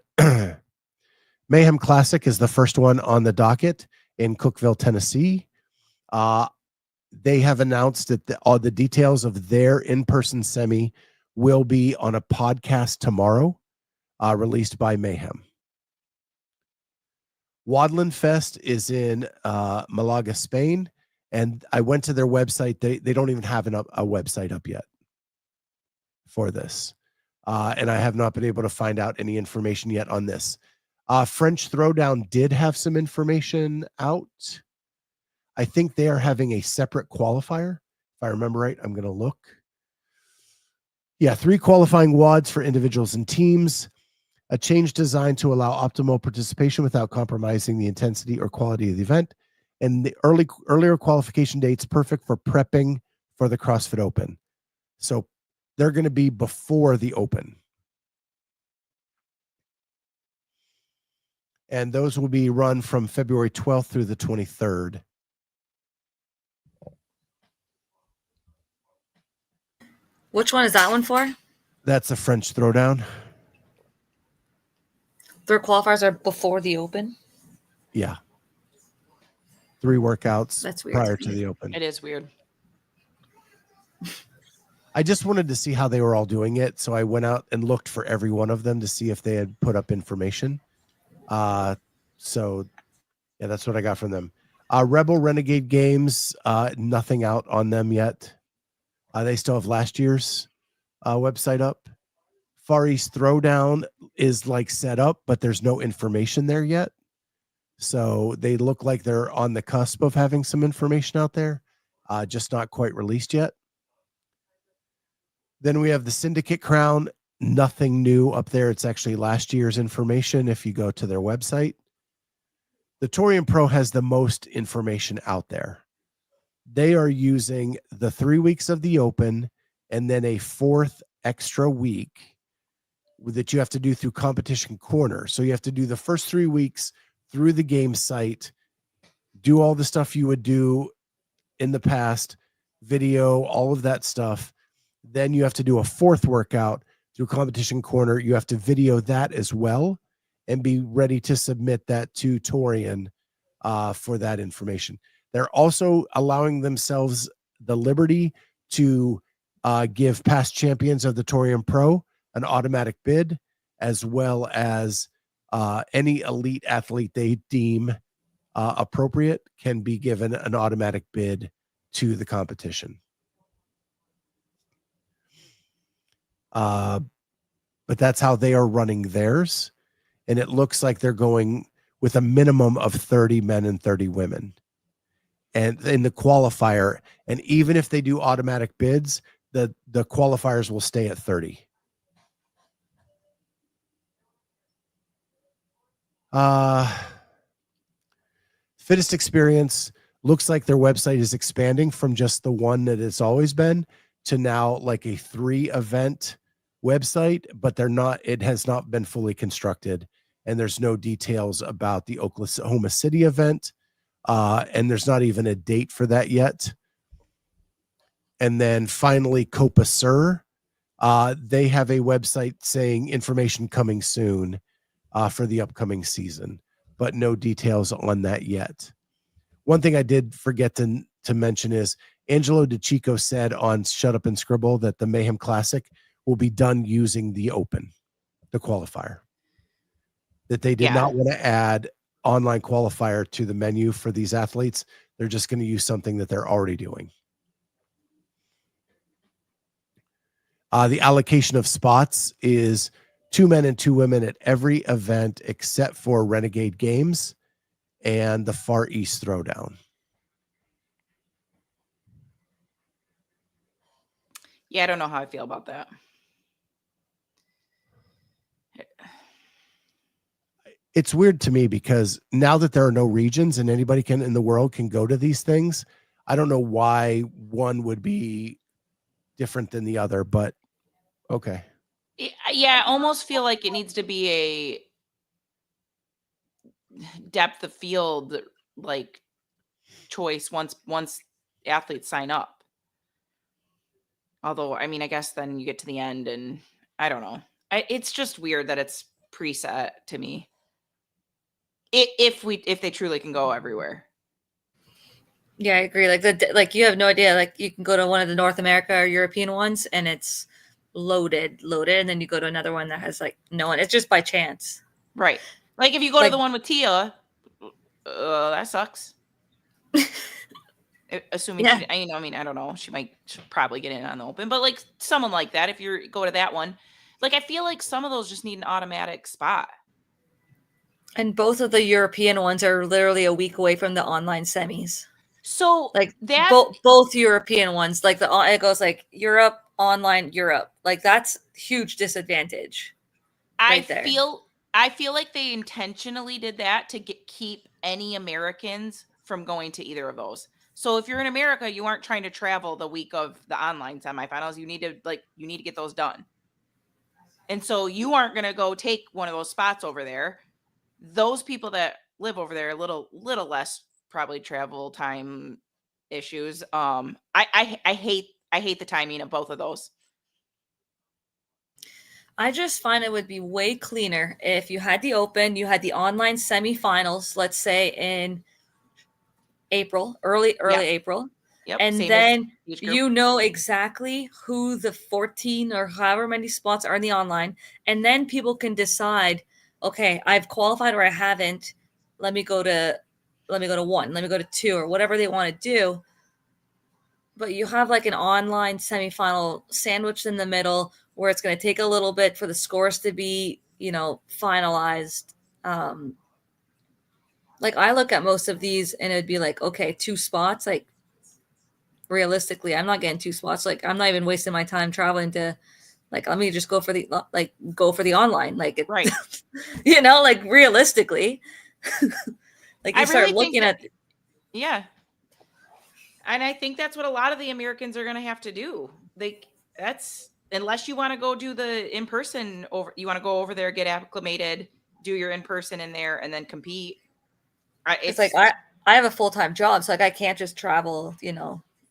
Mayhem Classic is the first one on the docket in Cookeville, Tennessee. They have announced that all the details of their in-person semi will be on a podcast tomorrow, released by Mayhem. Wadland Fest is in Malaga, Spain. And I went to their website. They don't even have a website up yet for this. And I have not been able to find out any information yet on this. French Throwdown did have some information out. I think they are having a separate qualifier. If I remember right, I'm going to look. Yeah, 3 qualifying WODs for individuals and teams. A change designed to allow optimal participation without compromising the intensity or quality of the event. And the earlier qualification dates perfect for prepping for the CrossFit Open. So they're going to be before the Open. And those will be run from February 12th through the 23rd. Which one is that one for? That's a French throwdown. Their qualifiers are before the Open. Yeah. 3 workouts That's weird. prior to the Open. It is weird. I just wanted to see how they were all doing it. So I went out and looked for every one of them to see if they had put up information. So yeah, that's what I got from them. Rebel Renegade Games, nothing out on them yet. They still have last year's website up. Far East Throwdown is like set up, but there's no information there yet. So they look like they're on the cusp of having some information out there, just not quite released yet. Then we have the Syndicate Crown, nothing new up there. It's actually last year's information if you go to their website. The Torium Pro has the most information out there. They are using the 3 weeks of the Open and then a 4th extra week that you have to do through Competition Corner. So you have to do the first 3 weeks through the game site, do all the stuff you would do in the past, video, all of that stuff. Then you have to do a 4th workout through Competition Corner. You have to video that as well and be ready to submit that to Torian for that information. They're also allowing themselves the liberty to give past champions of the Torian Pro an automatic bid, as well as any elite athlete they deem appropriate can be given an automatic bid to the competition. But that's how they are running theirs. And it looks like they're going with a minimum of 30 men and 30 women. And in the qualifier, and even if they do automatic bids, the qualifiers will stay at 30. Fittest Experience looks like their website is expanding from just the one that it's always been to now like a 3-event website, but it has not been fully constructed, and there's no details about the Oklahoma City event, and there's not even a date for that yet. And then finally, Copa Sur, they have a website saying information coming soon for the upcoming season, but no details on that yet. One thing I did forget to mention is Angelo DeChico said on Shut Up and Scribble that the Mayhem Classic will be done using the Open, the qualifier. That they did not want to add online qualifier to the menu for these athletes. They're just going to use something that they're already doing. The allocation of spots is 2 men and 2 women at every event except for Renegade Games and the Far East Throwdown. Yeah, I don't know how I feel about that. It's weird to me because now that there are no regions and anybody in the world can go to these things, I don't know why one would be different than the other, but okay. Yeah, I almost feel like it needs to be a depth of field like choice once athletes sign up. Although, I mean, I guess then you get to the end and I don't know. It's just weird that it's preset to me. If they truly can go everywhere. Yeah, I agree. Like you have no idea. Like you can go to one of the North America or European ones and it's loaded, and then you go to another one that has like no one. It's just by chance. Right. Like if you go to the one with Tia, that sucks. Assuming she, I mean, I don't know. She'll probably get in on the Open, but like someone like that, if you go to that one, like I feel like some of those just need an automatic spot. And both of the European ones are literally a week away from the online semis. So like that both European ones, like it goes like Europe, online Europe. Like that's huge disadvantage. Right there. I feel like they intentionally did that to keep any Americans from going to either of those. So if you're in America, you aren't trying to travel the week of the online semifinals. You need to get those done. And so you aren't going to go take one of those spots over there. Those people that live over there, a little less probably travel time issues. I hate the timing of both of those. I just find it would be way cleaner if you had the open, you had the online semifinals, let's say in April, early April. Yep. And same then as each group. you know exactly who the 14 or however many spots are in the online. And then people can decide, okay, I've qualified or I haven't. Let me go to 1, let me go to 2 or whatever they want to do. But you have like an online semifinal sandwiched in the middle where it's going to take a little bit for the scores to be, finalized. Like I look at most of these and it'd be like, okay, 2 spots. Like realistically, I'm not getting 2 spots. Like I'm not even wasting my time traveling to, like, let me just go for the online. Like, right. Like realistically, like you start looking at. Yeah. And I think that's what a lot of the Americans are going to have to do. Unless you want to go do the in-person you want to go over there, get acclimated, do your in-person in there and then compete. It's like, I have a full-time job. So like, I can't just travel,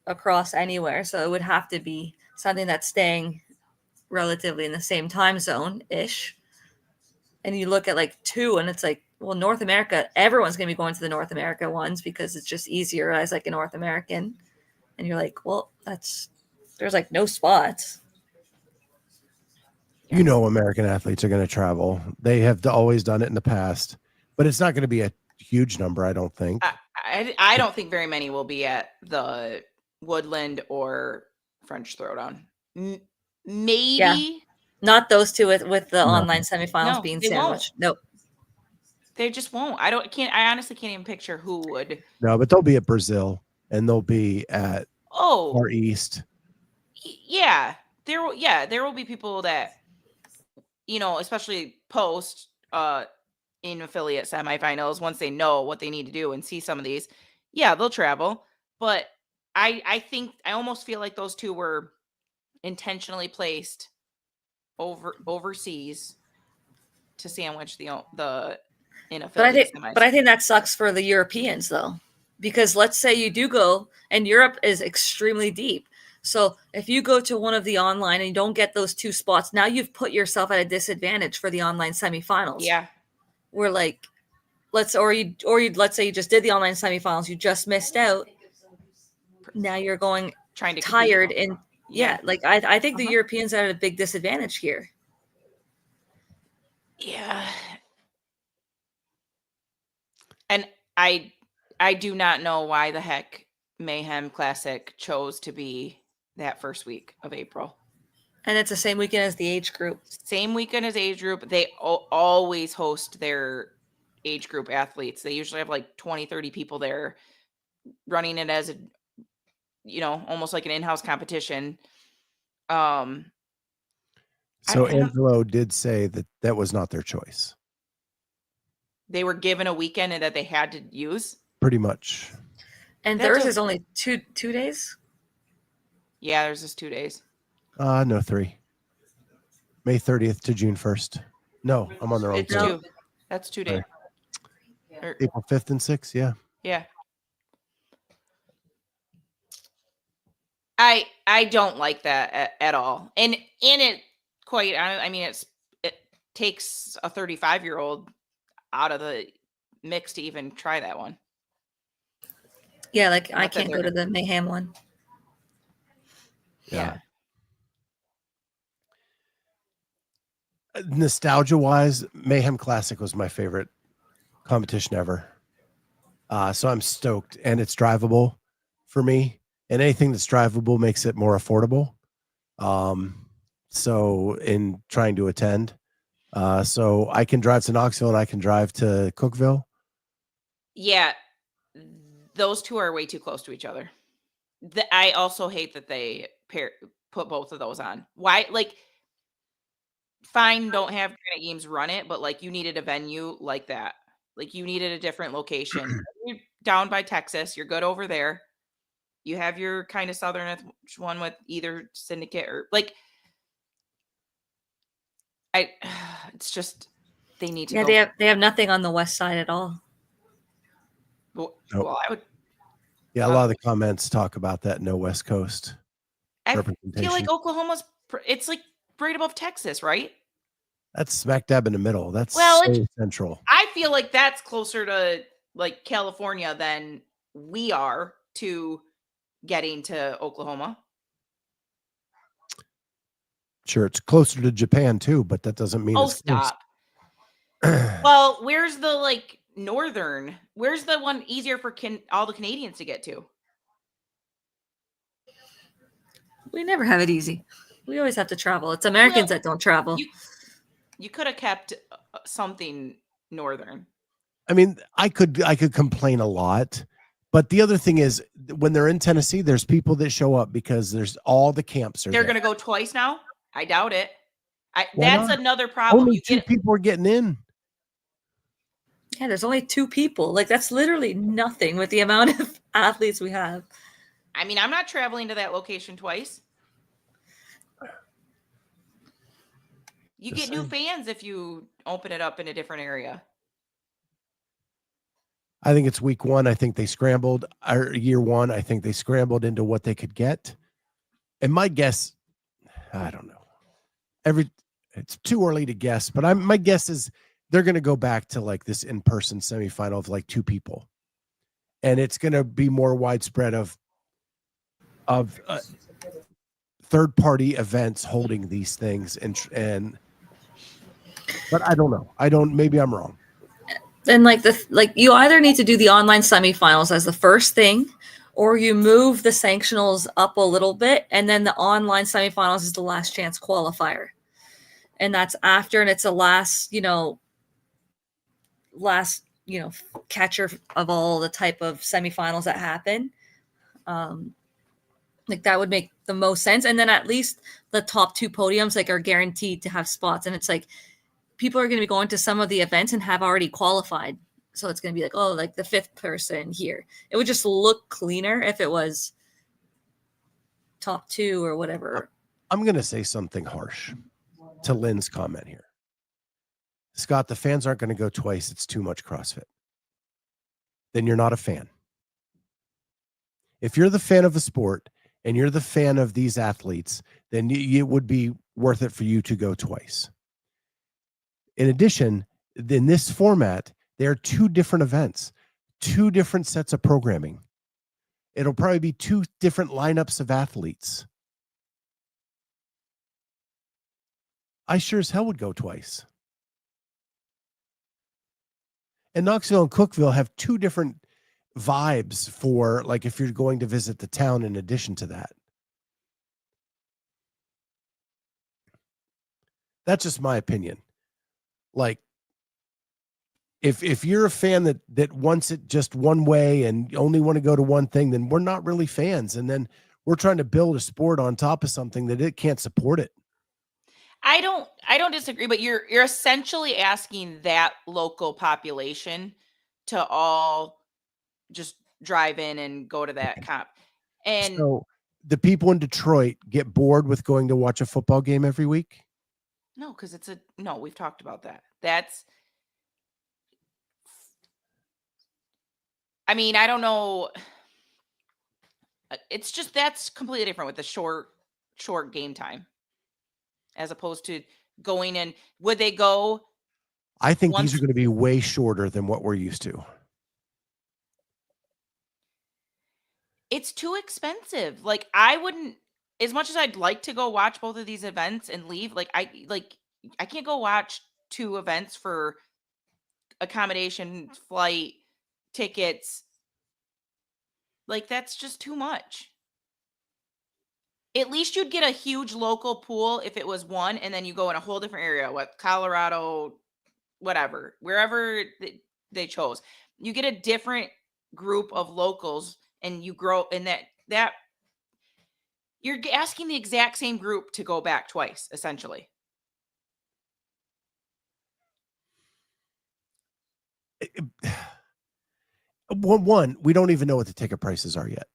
across anywhere. So it would have to be something that's staying relatively in the same time zone ish. And you look at like 2 and it's like, well, North America, everyone's going to be going to the North America ones because it's just easier as like a North American. And you're like, well, there's like no spots. American athletes are going to travel. They have always done it in the past, but it's not going to be a huge number, I don't think. I don't think very many will be at the Woodland or French Throwdown. Maybe. Yeah. Not those 2 with the online semifinals being sandwiched. Nope. They just won't. I honestly can't even picture who would. No, but they'll be at Brazil and they'll be at Far East. Yeah. There will be people that, especially post in affiliate semifinals, once they know what they need to do and see some of these, they'll travel. But I think I almost feel like those 2 were intentionally placed overseas to sandwich the in affiliate semis. But I think that sucks for the Europeans though, because let's say you do go, and Europe is extremely deep. So if you go to one of the online and you don't get those 2 spots, now you've put yourself at a disadvantage for the online semifinals. Yeah. We're like, let's say you just did the online semifinals, you just missed out. Now you're going trying to tired and like I think the Europeans are at a big disadvantage here. Yeah. And I do not know why the heck Mayhem Classic chose to be that first week of April. And it's the same weekend as the age group. Same weekend as age group. They always host their age group athletes. They usually have like 20, 30 people there running it as a, almost like an in-house competition. So Angelo did say that was not their choice. They were given a weekend and that they had to use? Pretty much. And theirs is only two days? Yeah, there's just 2 days. No, 3. May 30th to June 1st. No, I'm on the wrong page. That's 2 days. Right. April 5th and 6th, yeah. Yeah. I don't like that at all. And it quite, I mean, it takes a 35-year-old out of the mix to even try that one. Yeah, like I can't go to the Mayhem one. Yeah. Nostalgia wise, Mayhem Classic was my favorite competition ever. So I'm stoked, and it's drivable for me, and anything that's drivable makes it more affordable. So in trying to attend, so I can drive to Knoxville and I can drive to Cookeville. Yeah. Those 2 are way too close to each other. I also hate that they put both of those on. Why? Like, fine, don't have Granite Games run it, but like you needed a venue like that. Like you needed a different location. You're down by Texas. You're good over there. You have your kind of southern one with either syndicate or like it's just they need to Yeah, go. they have nothing on the west side at all. Well, Nope. well, Yeah, a lot of the comments talk about that no West Coast I feel representation. like Oklahoma's it's like right above Texas, right? That's smack dab in the middle. That's Well, so central. I feel like that's closer to like California than we are to getting to Oklahoma. Sure, it's closer to Japan too, but that doesn't mean Oh, it's close. stop. Well, where's the like northern? Where's the one easier for all the Canadians to get to? We never have it easy. We always have to travel. It's Americans that don't travel. You could have kept something northern. I mean, I could complain a lot, but the other thing is when they're in Tennessee, there's people that show up because there's all the camps are They're there. going to go twice now? I doubt it. Why That's not? another problem. Only You two get people are getting in. Yeah, there's only 2 people. Like that's literally nothing with the amount of athletes we have. I mean, I'm not traveling to that location twice. You Just get new fans if you open it up in a different area. I think it's week 1. I think they scrambled, or year 1. I think they scrambled into what they could get. And my guess, I don't know. It's too early to guess, but my guess is they're going to go back to like this in-person semifinal of like 2 people. And it's going to be more widespread of third-party events holding these things. But I don't know. Maybe I'm wrong. And like you either need to do the online semifinals as the first thing, or you move the sanctionals up a little bit, and then the online semifinals is the last chance qualifier. And that's after, and it's the last catcher of all the type of semifinals that happen. Like that would make the most sense. And then at least the top 2 podiums like are guaranteed to have spots. And it's like people are going to be going to some of the events and have already qualified. So it's going to be like, oh, like the 5th person here. It would just look cleaner if it was top 2 or whatever. I'm going to say something harsh to Lynn's comment here. Scott, the fans aren't going to go twice. It's too much CrossFit. Then you're not a fan. If you're the fan of a sport and you're the fan of these athletes, then it would be worth it for you to go twice. In addition, in this format, there are 2 different events, 2 different sets of programming. It'll probably be 2 different lineups of athletes. I sure as hell would go twice. And Knoxville and Cookeville have 2 different vibes for like if you're going to visit the town in addition to that. That's just my opinion. Like if you're a fan that wants it just one way and only want to go to one thing, then we're not really fans. And then we're trying to build a sport on top of something that it can't support it. I don't disagree, but you're essentially asking that local population to all just drive in and go to that comp. And so the people in Detroit get bored with going to watch a football game every week? no, because we've talked about that. I mean, I don't know. It's just that's completely different with the short game time. As opposed to going in, would they go? I think these are going to be way shorter than what we're used to. It's too expensive. Like I wouldn't, as much as I'd like to go watch both of these events and leave, I can't go watch 2 events for accommodation, flight, tickets. Like that's just too much. At least you'd get a huge local pool if it was one, and then you go in a whole different area, what Colorado, whatever, wherever they chose. You get a different group of locals, and you grow in that You're asking the exact same group to go back twice, essentially. One, we don't even know what the ticket prices are yet,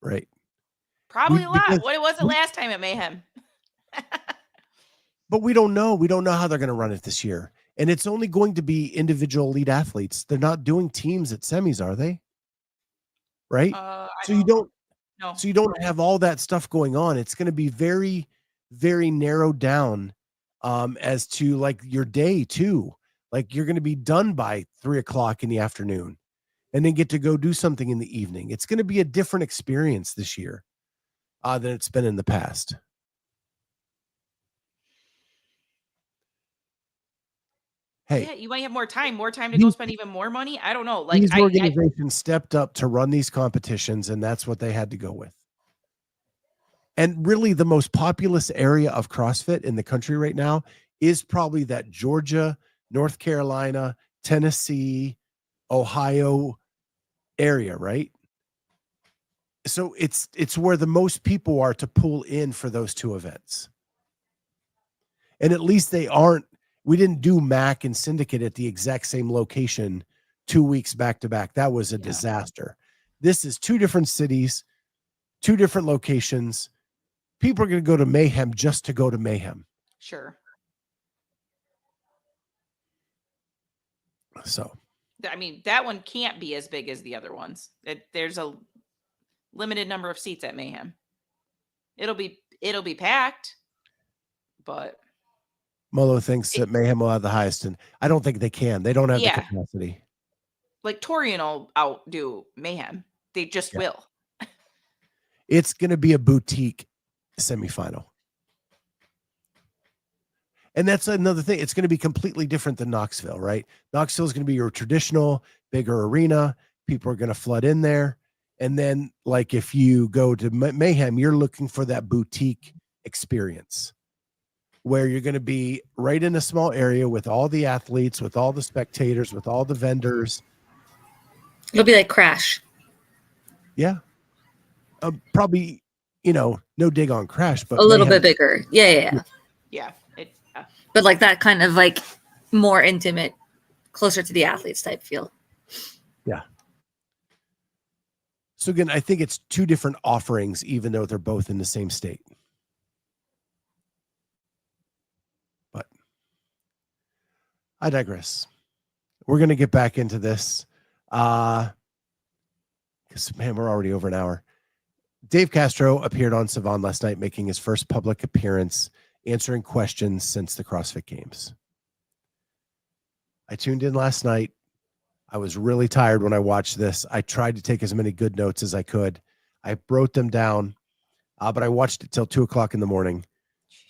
right? Probably a lot. Because What was it last time at Mayhem? But we don't know. We don't know how they're going to run it this year. And it's only going to be individual elite athletes. They're not doing teams at semis, are they? Right? So you don't have all that stuff going on. It's going to be very, very narrowed down as to like your day too. Like you're going to be done by 3:00 in the afternoon and then get to go do something in the evening. It's going to be a different experience this year than it's been in the past. Hey, yeah, you might have more time to go spend even more money. I don't know. Like these organizations stepped up to run these competitions, and that's what they had to go with. And really, the most populous area of CrossFit in the country right now is probably that Georgia, North Carolina, Tennessee, Ohio area, right? So it's where the most people are to pull in for those two events. And at least we didn't do MAC and Syndicate at the exact same location 2 weeks back to back. That was a disaster. This is 2 different cities, 2 different locations. People are going to go to Mayhem just to go to Mayhem. Sure. So, I mean, that one can't be as big as the other ones. There's a limited number of seats at Mayhem. It'll be packed, but Molo thinks that Mayhem will have the highest, and I don't think they can. They don't have the capacity. Like Torian will outdo Mayhem. They just will. It's going to be a boutique semifinal. And that's another thing. It's going to be completely different than Knoxville, right? Knoxville is going to be your traditional bigger arena. People are going to flood in there. And then like if you go to Mayhem, you're looking for that boutique experience where you're going to be right in a small area with all the athletes, with all the spectators, with all the vendors. It'll be like Crash. Yeah. Probably, no dig on Crash, but a little bit bigger. Yeah. But like that kind of like more intimate, closer to the athletes type feel. Yeah. So again, I think it's 2 different offerings, even though they're both in the same state. But I digress. We're going to get back into this. Because, man, we're already over an hour. Dave Castro appeared on Savan last night, making his first public appearance, answering questions since the CrossFit Games. I tuned in last night. I was really tired when I watched this. I tried to take as many good notes as I could. I wrote them down, but I watched it till 2:00 in the morning.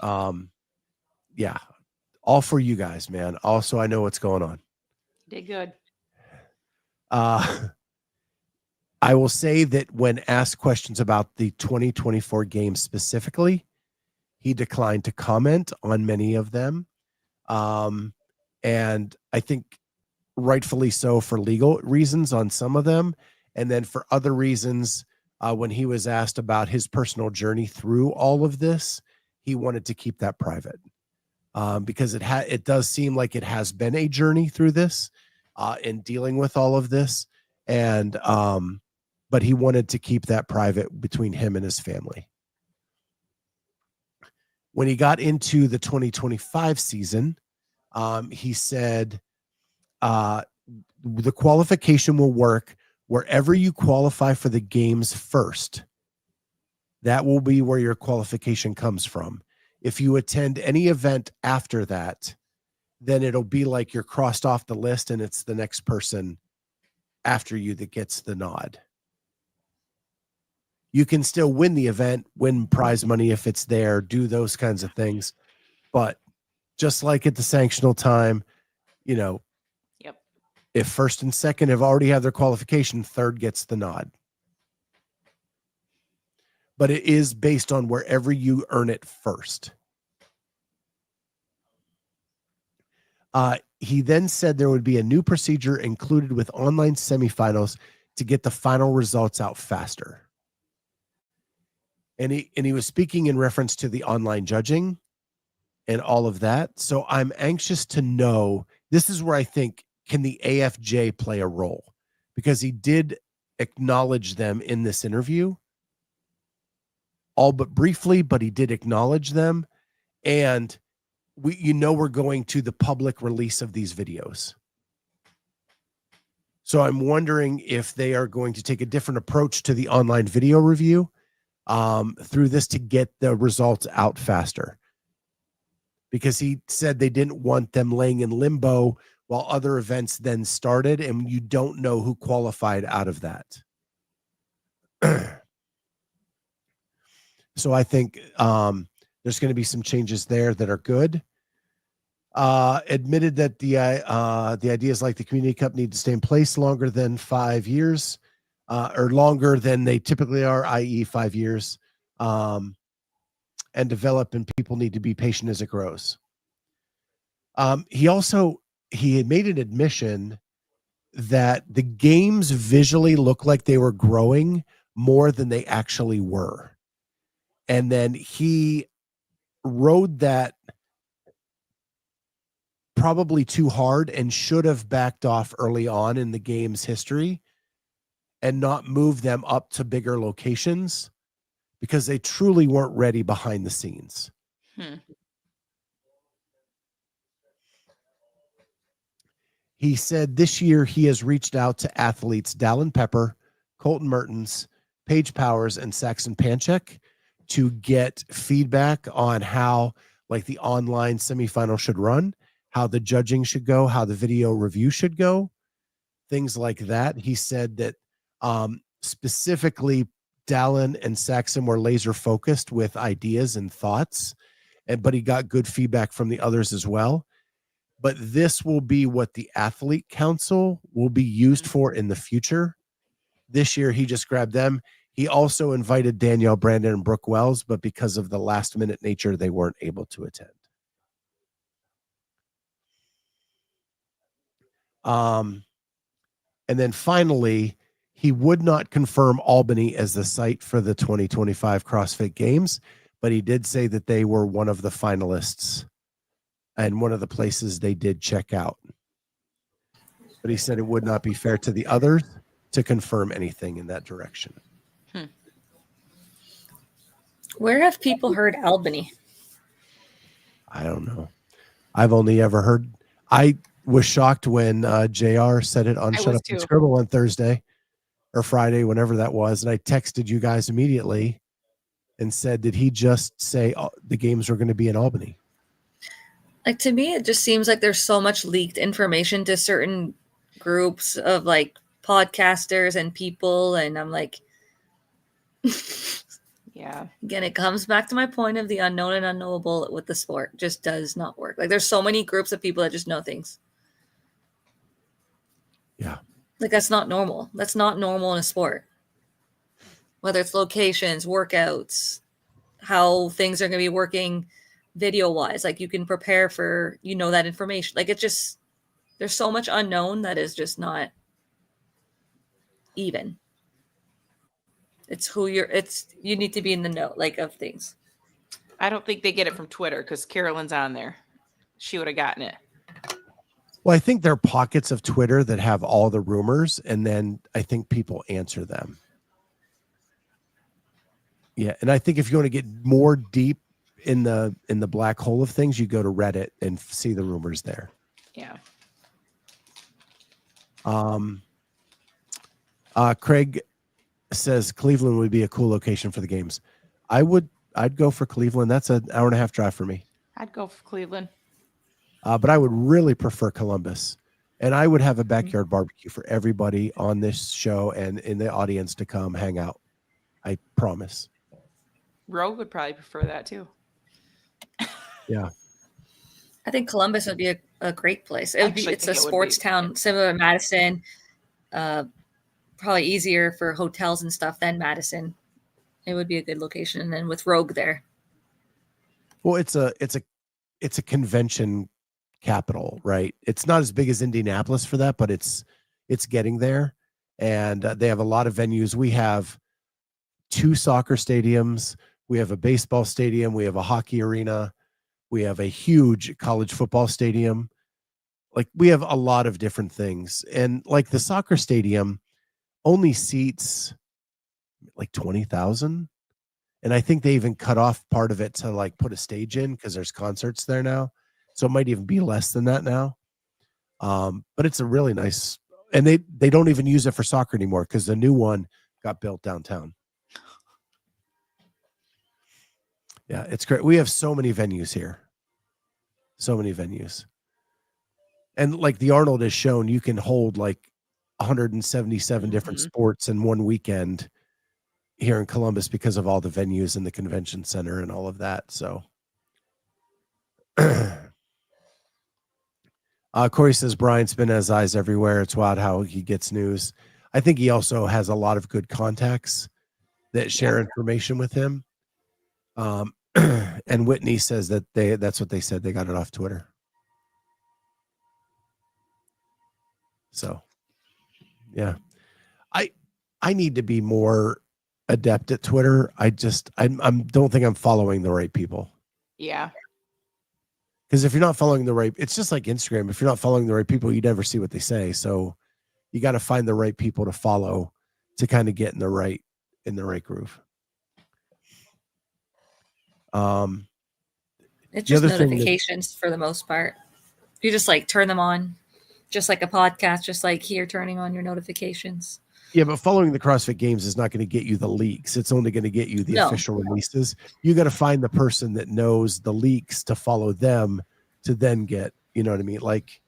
Yeah, all for you guys, man. Also, I know what's going on. Did good. I will say that when asked questions about the 2024 games specifically, he declined to comment on many of them. And I think rightfully so for legal reasons on some of them. And then for other reasons, when he was asked about his personal journey through all of this, he wanted to keep that private. Because it does seem like it has been a journey through this in dealing with all of this. And but he wanted to keep that private between him and his family. When he got into the 2025 season, he said the qualification will work wherever you qualify for the games first. That will be where your qualification comes from. If you attend any event after that, then it'll be like you're crossed off the list and it's the next person after you that gets the nod. You can still win the event, win prize money if it's there, do those kinds of things. But just like at the sanctional time, if first and second have already had their qualification, third gets the nod. But it is based on wherever you earn it first. He then said there would be a new procedure included with online semifinals to get the final results out faster. And he was speaking in reference to the online judging and all of that. So I'm anxious to know, this is where I think, can the AFJ play a role? Because he did acknowledge them in this interview, all but briefly, but he did acknowledge them. And we're going to the public release of these videos. So I'm wondering if they are going to take a different approach to the online video review through this to get the results out faster. Because he said they didn't want them laying in limbo while other events then started, and you don't know who qualified out of that. So I think there's going to be some changes there that are good. Admitted that the ideas like the Community Cup need to stay in place longer than 5 years, or longer than they typically are, i.e. 5 years, and develop, and people need to be patient as it grows. He had made an admission that the games visually look like they were growing more than they actually were. And then he rode that probably too hard and should have backed off early on in the game's history and not moved them up to bigger locations because they truly weren't ready behind the scenes. He said this year he has reached out to athletes Dallin Pepper, Colton Mertens, Paige Powers, and Saxon Panchek to get feedback on how like the online semifinal should run, how the judging should go, how the video review should go, things like that. He said that specifically Dallin and Saxon were laser focused with ideas and thoughts, but he got good feedback from the others as well. But this will be what the Athlete Council will be used for in the future. This year, he just grabbed them. He also invited Danielle Brandon and Brooke Wells, but because of the last minute nature, they weren't able to attend. And then finally, he would not confirm Albany as the site for the 2025 CrossFit Games, but he did say that they were one of the finalists and one of the places they did check out. But he said it would not be fair to the others to confirm anything in that direction. Where have people heard Albany? I don't know. I've only ever heard. I was shocked when JR said it on Shut Up and Scribble on Thursday or Friday, whenever that was. And I texted you guys immediately and said, did he just say the games were going to be in Albany? Like, to me, it just seems like there's so much leaked information to certain groups of like podcasters and people. And I'm like, yeah. Again, it comes back to my point of the unknown and unknowable with the sport. Just does not work. Like, there's so many groups of people that just know things. Yeah. Like, that's not normal. That's not normal in a sport. Whether it's locations, workouts, how things are going to be working video-wise. Like, you can prepare for, that information. Like, it's just, there's so much unknown that is just not even. It's you need to be in the know, like, of things. I don't think they get it from Twitter because Carolyn's on there. She would have gotten it. Well, I think there are pockets of Twitter that have all the rumors, and then I think people answer them. Yeah, and I think if you want to get more deep in the black hole of things, you go to Reddit and see the rumors there. Yeah. Craig says Cleveland would be a cool location for the games. I'd go for Cleveland. That's an hour and a half drive for me. I'd go for Cleveland. But I would really prefer Columbus. And I would have a backyard barbecue for everybody on this show and in the audience to come hang out. I promise. Rogue would probably prefer that too. Yeah. I think Columbus would be a great place. It's a sports town, similar to Madison. Probably easier for hotels and stuff than Madison. It would be a good location. And then with Rogue there. Well, it's a convention capital, right? It's not as big as Indianapolis for that, but it's getting there. And they have a lot of venues. We have 2 soccer stadiums. We have a baseball stadium. We have a hockey arena. We have a huge college football stadium. Like, we have a lot of different things. And like the soccer stadium only seats like 20,000. And I think they even cut off part of it to like put a stage in because there's concerts there now. So it might even be less than that now. But it's a really nice, and they don't even use it for soccer anymore because the new one got built downtown. Yeah, it's great. We have so many venues here. So many venues. And like the Arnold has shown, you can hold like 177 different sports in one weekend here in Columbus because of all the venues in the convention center and all of that. So Corey says Brian's been his eyes everywhere. It's wild how he gets news. I think he also has a lot of good contacts that share information with him. And Whitney says that that's what they said. They got it off Twitter. So yeah, I need to be more adept at Twitter. I don't think I'm following the right people. Yeah. Because if you're not following the right, it's just like Instagram. If you're not following the right people, you never see what they say. So you got to find the right people to follow to kind of get in the right groove. It's just notifications for the most part. You just like turn them on, just like a podcast, just like here, turning on your notifications. Yeah, but following the CrossFit Games is not going to get you the leaks. It's only going to get you the official releases. You got to find the person that knows the leaks to follow them to then get, you know what I mean? Like,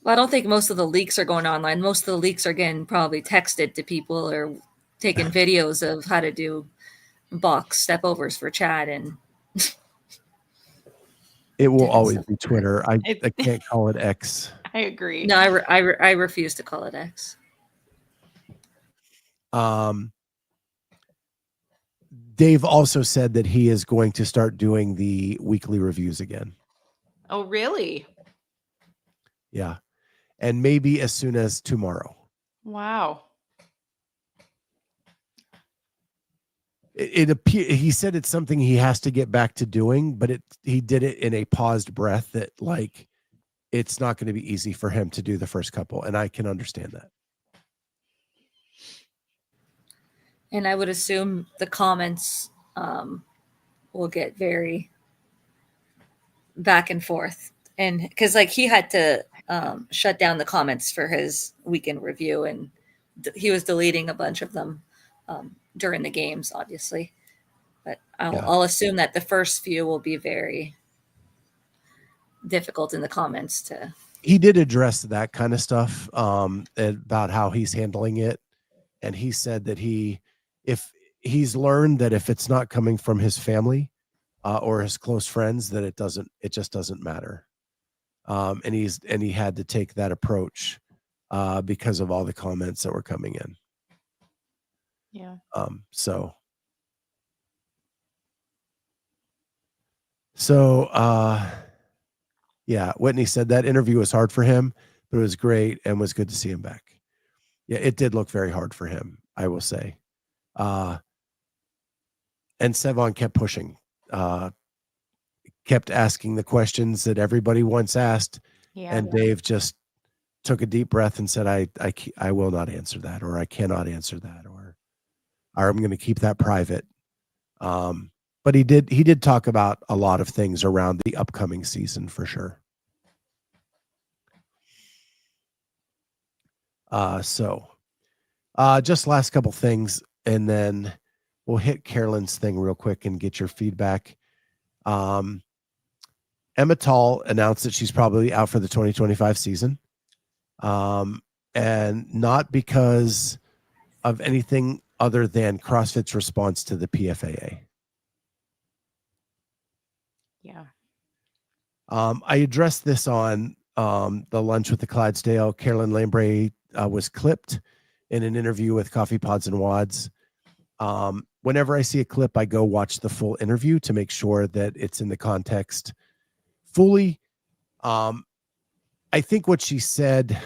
well, I don't think most of the leaks are going online. Most of the leaks are getting probably texted to people or taking videos of how to do box step overs for Chad, and it will always be Twitter. I can't call it X. I agree. No, I refuse to call it X. Dave also said that he is going to start doing the weekly reviews again. Oh, really? Yeah. And maybe as soon as tomorrow. Wow. He said it's something he has to get back to doing, but he did it in a paused breath that like, it's not going to be easy for him to do the first couple. And I can understand that. And I would assume the comments will get very back and forth. And because like he had to shut down the comments for his weekend review, and he was deleting a bunch of them during the games, obviously. But I'll assume that the first few will be very difficult in the comments to. He did address that kind of stuff about how he's handling it. And he said that if he's learned that if it's not coming from his family or his close friends, that it just doesn't matter. And he had to take that approach because of all the comments that were coming in. Yeah. So yeah, Whitney said that interview was hard for him, but it was great and was good to see him back. Yeah, it did look very hard for him, I will say. And Sevon kept pushing, kept asking the questions that everybody once asked. Yeah. And Dave just took a deep breath and said, I will not answer that, or I cannot answer that, or I'm going to keep that private. But he did talk about a lot of things around the upcoming season for sure. Just last couple things, and then we'll hit Carolyn's thing real quick and get your feedback. Emma Tall announced that she's probably out for the 2025 season. And not because of anything other than CrossFit's response to the PFAA. Yeah. I addressed this on the lunch with the Clydesdale. Carolyn Lambre was clipped in an interview with Coffee Pods and Wads. Whenever I see a clip, I go watch the full interview to make sure that it's in the context fully. I think what she said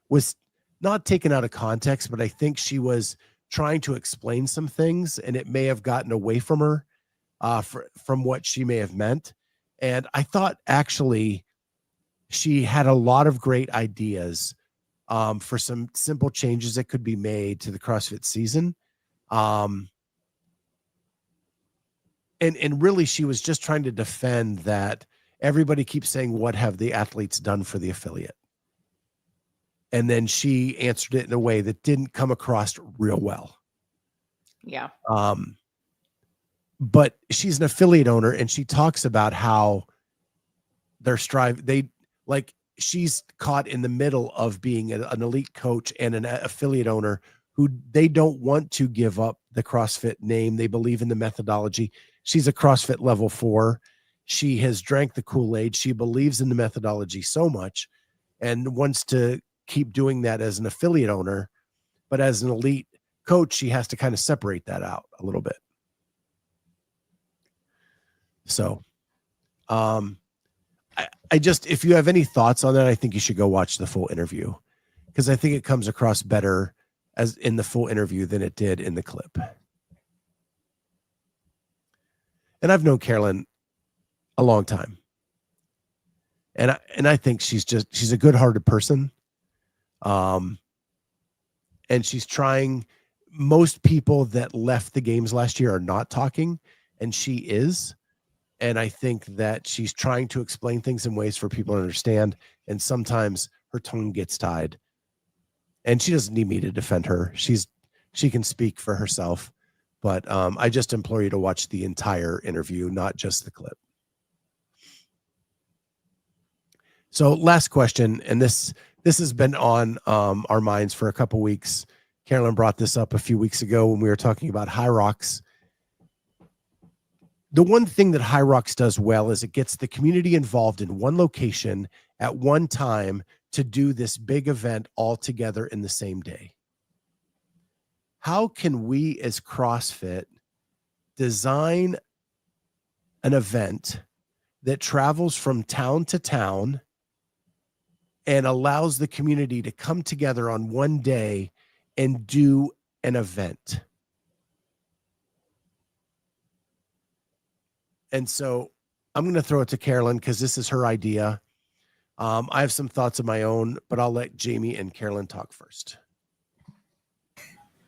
was not taken out of context, but I think she was trying to explain some things, and it may have gotten away from her from what she may have meant. And I thought actually she had a lot of great ideas for some simple changes that could be made to the CrossFit season. And really she was just trying to defend that everybody keeps saying, what have the athletes done for the affiliate? And then she answered it in a way that didn't come across real well. Yeah. But she's an affiliate owner and she talks about how she's caught in the middle of being an elite coach and an affiliate owner who they don't want to give up the CrossFit name. They believe in the methodology. She's a CrossFit level 4. She has drank the Kool-Aid. She believes in the methodology so much and wants to keep doing that as an affiliate owner. But as an elite coach, she has to kind of separate that out a little bit. So, I just, if you have any thoughts on that, I think you should go watch the full interview because I think it comes across better as in the full interview than it did in the clip. And I've known Carolyn a long time. And I think she's a good-hearted person. And she's trying, most people that left the games last year are not talking, and she is. And I think that she's trying to explain things in ways for people to understand. And sometimes her tongue gets tied. And she doesn't need me to defend her. She can speak for herself. But I just implore you to watch the entire interview, not just the clip. So last question, and this has been on our minds for a couple weeks. Carolyn brought this up a few weeks ago when we were talking about High Rocks. The one thing that High Rocks does well is it gets the community involved in one location at one time to do this big event all together in the same day. How can we as CrossFit design an event that travels from town to town and allows the community to come together on one day and do an event? And so I'm going to throw it to Carolyn because this is her idea. I have some thoughts of my own, but I'll let Jamie and Carolyn talk first.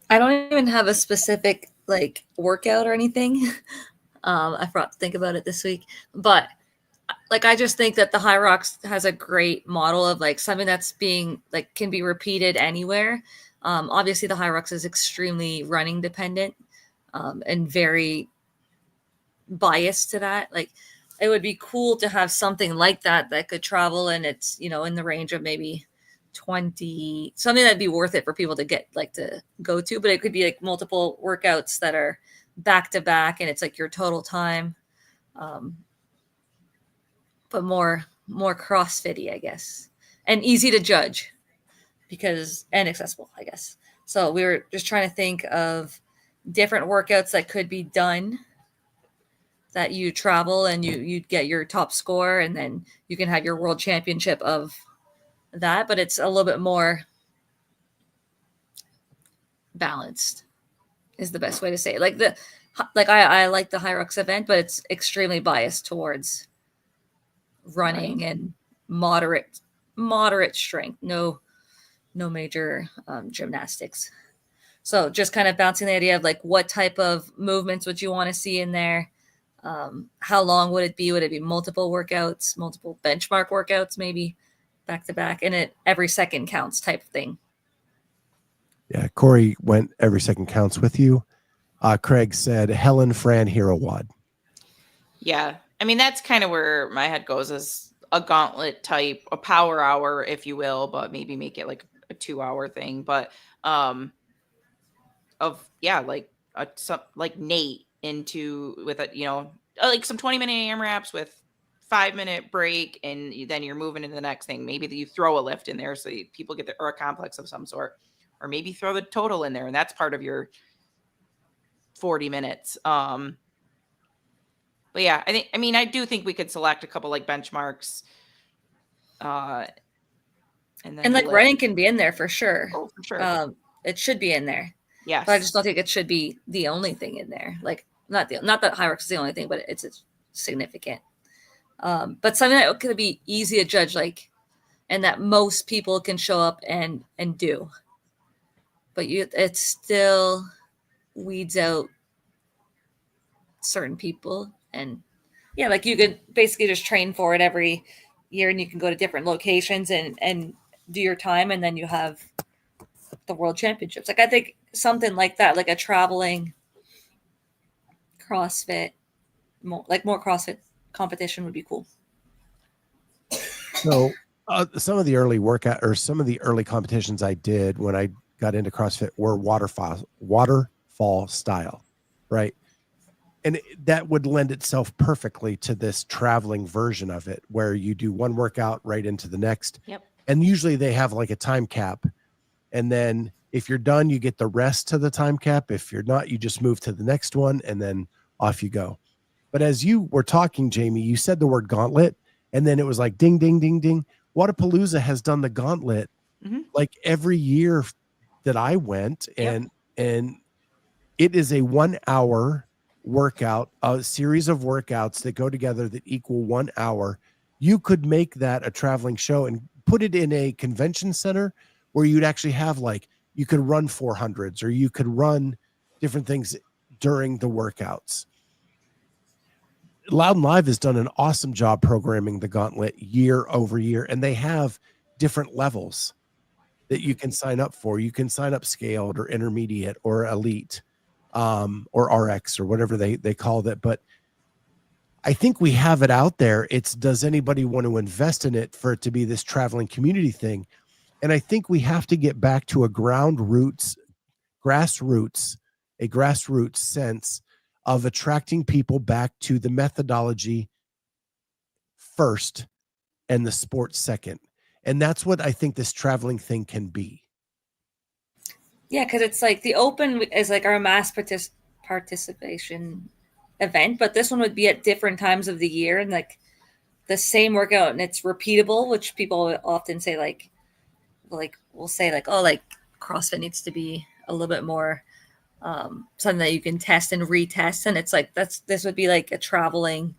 I don't even have a specific workout or anything. I forgot to think about it this week, but I just think that the High Rocks has a great model of something that's being can be repeated anywhere. Obviously the High Rocks is extremely running dependent and very biased to that. It would be cool to have something like that could travel, and it's in the range of maybe 20, something that'd be worth it for people to get to go to. But it could be multiple workouts that are back to back, and it's your total time, but more CrossFit-y, I guess, and easy to judge and accessible, I guess. So we were just trying to think of different workouts that could be done, that you travel and you'd get your top score, and then you can have your world championship of that, but it's a little bit more balanced is the best way to say it. I like the High Rocks event, but it's extremely biased towards running and moderate strength, no major gymnastics. So just kind of bouncing the idea of what type of movements would you want to see in there? How long would it be? Would it be multiple workouts, multiple benchmark workouts, maybe back to back, and every second counts type of thing? Yeah, Corey went every second counts with you. Craig said Helen Fran Hero Wad. Yeah. I mean, that's kind of where my head goes, as a gauntlet type, a power hour, if you will, but maybe make it a 2-hour thing. But Nate with some 20-minute AMRAPs with 5-minute break, and then you're moving into the next thing. Maybe that you throw a lift in there so people get or a complex of some sort, or maybe throw the total in there, and that's part of your 40 minutes. But yeah, I do think we could select a couple benchmarks. And running can be in there for sure. Oh, for sure. It should be in there. Yes. But I just don't think it should be the only thing in there. not that hierarchy is the only thing, but it's significant. But something that could be easy to judge, like, and that most people can show up and do. But it still weeds out certain people. And yeah, like you could basically just train for it every year, and you can go to different locations and do your time, and then you have the world championships. Like I think something like that, like a traveling CrossFit, more CrossFit competition would be cool. So some of the early workout or some of the early competitions I did when I got into CrossFit were waterfall style, right? And that would lend itself perfectly to this traveling version of it, where you do one workout right into the next. Yep. And usually they have like a time cap. And then if you're done, you get the rest to the time cap. If you're not, you just move to the next one and then off you go. But as you were talking, Jamie, you said the word gauntlet, and then it was like ding, ding, ding, ding. Wadapalooza has done the gauntlet like every year that I went, and it is a 1 hour workout, a series of workouts that go together that equal 1 hour. You could make that a traveling show and put it in a convention center where you'd actually have, like, you could run 400s or you could run different things during the workouts. Loud and Live has done an awesome job programming the gauntlet year over year, and they have different levels that you can sign up for. You can sign up scaled or intermediate or elite, or RX or whatever they call it. But I think we have it out there. It's, does anybody want to invest in it for it to be this traveling community thing? And I think we have to get back to a grassroots sense of attracting people back to the methodology first and the sport second. And that's what I think this traveling thing can be. Yeah, because it's like the Open is like our mass participation event, but this one would be at different times of the year and like the same workout, and it's repeatable, which people often say like we'll say like, oh, like CrossFit needs to be a little bit more something that you can test and retest. And it's like, this would be like a traveling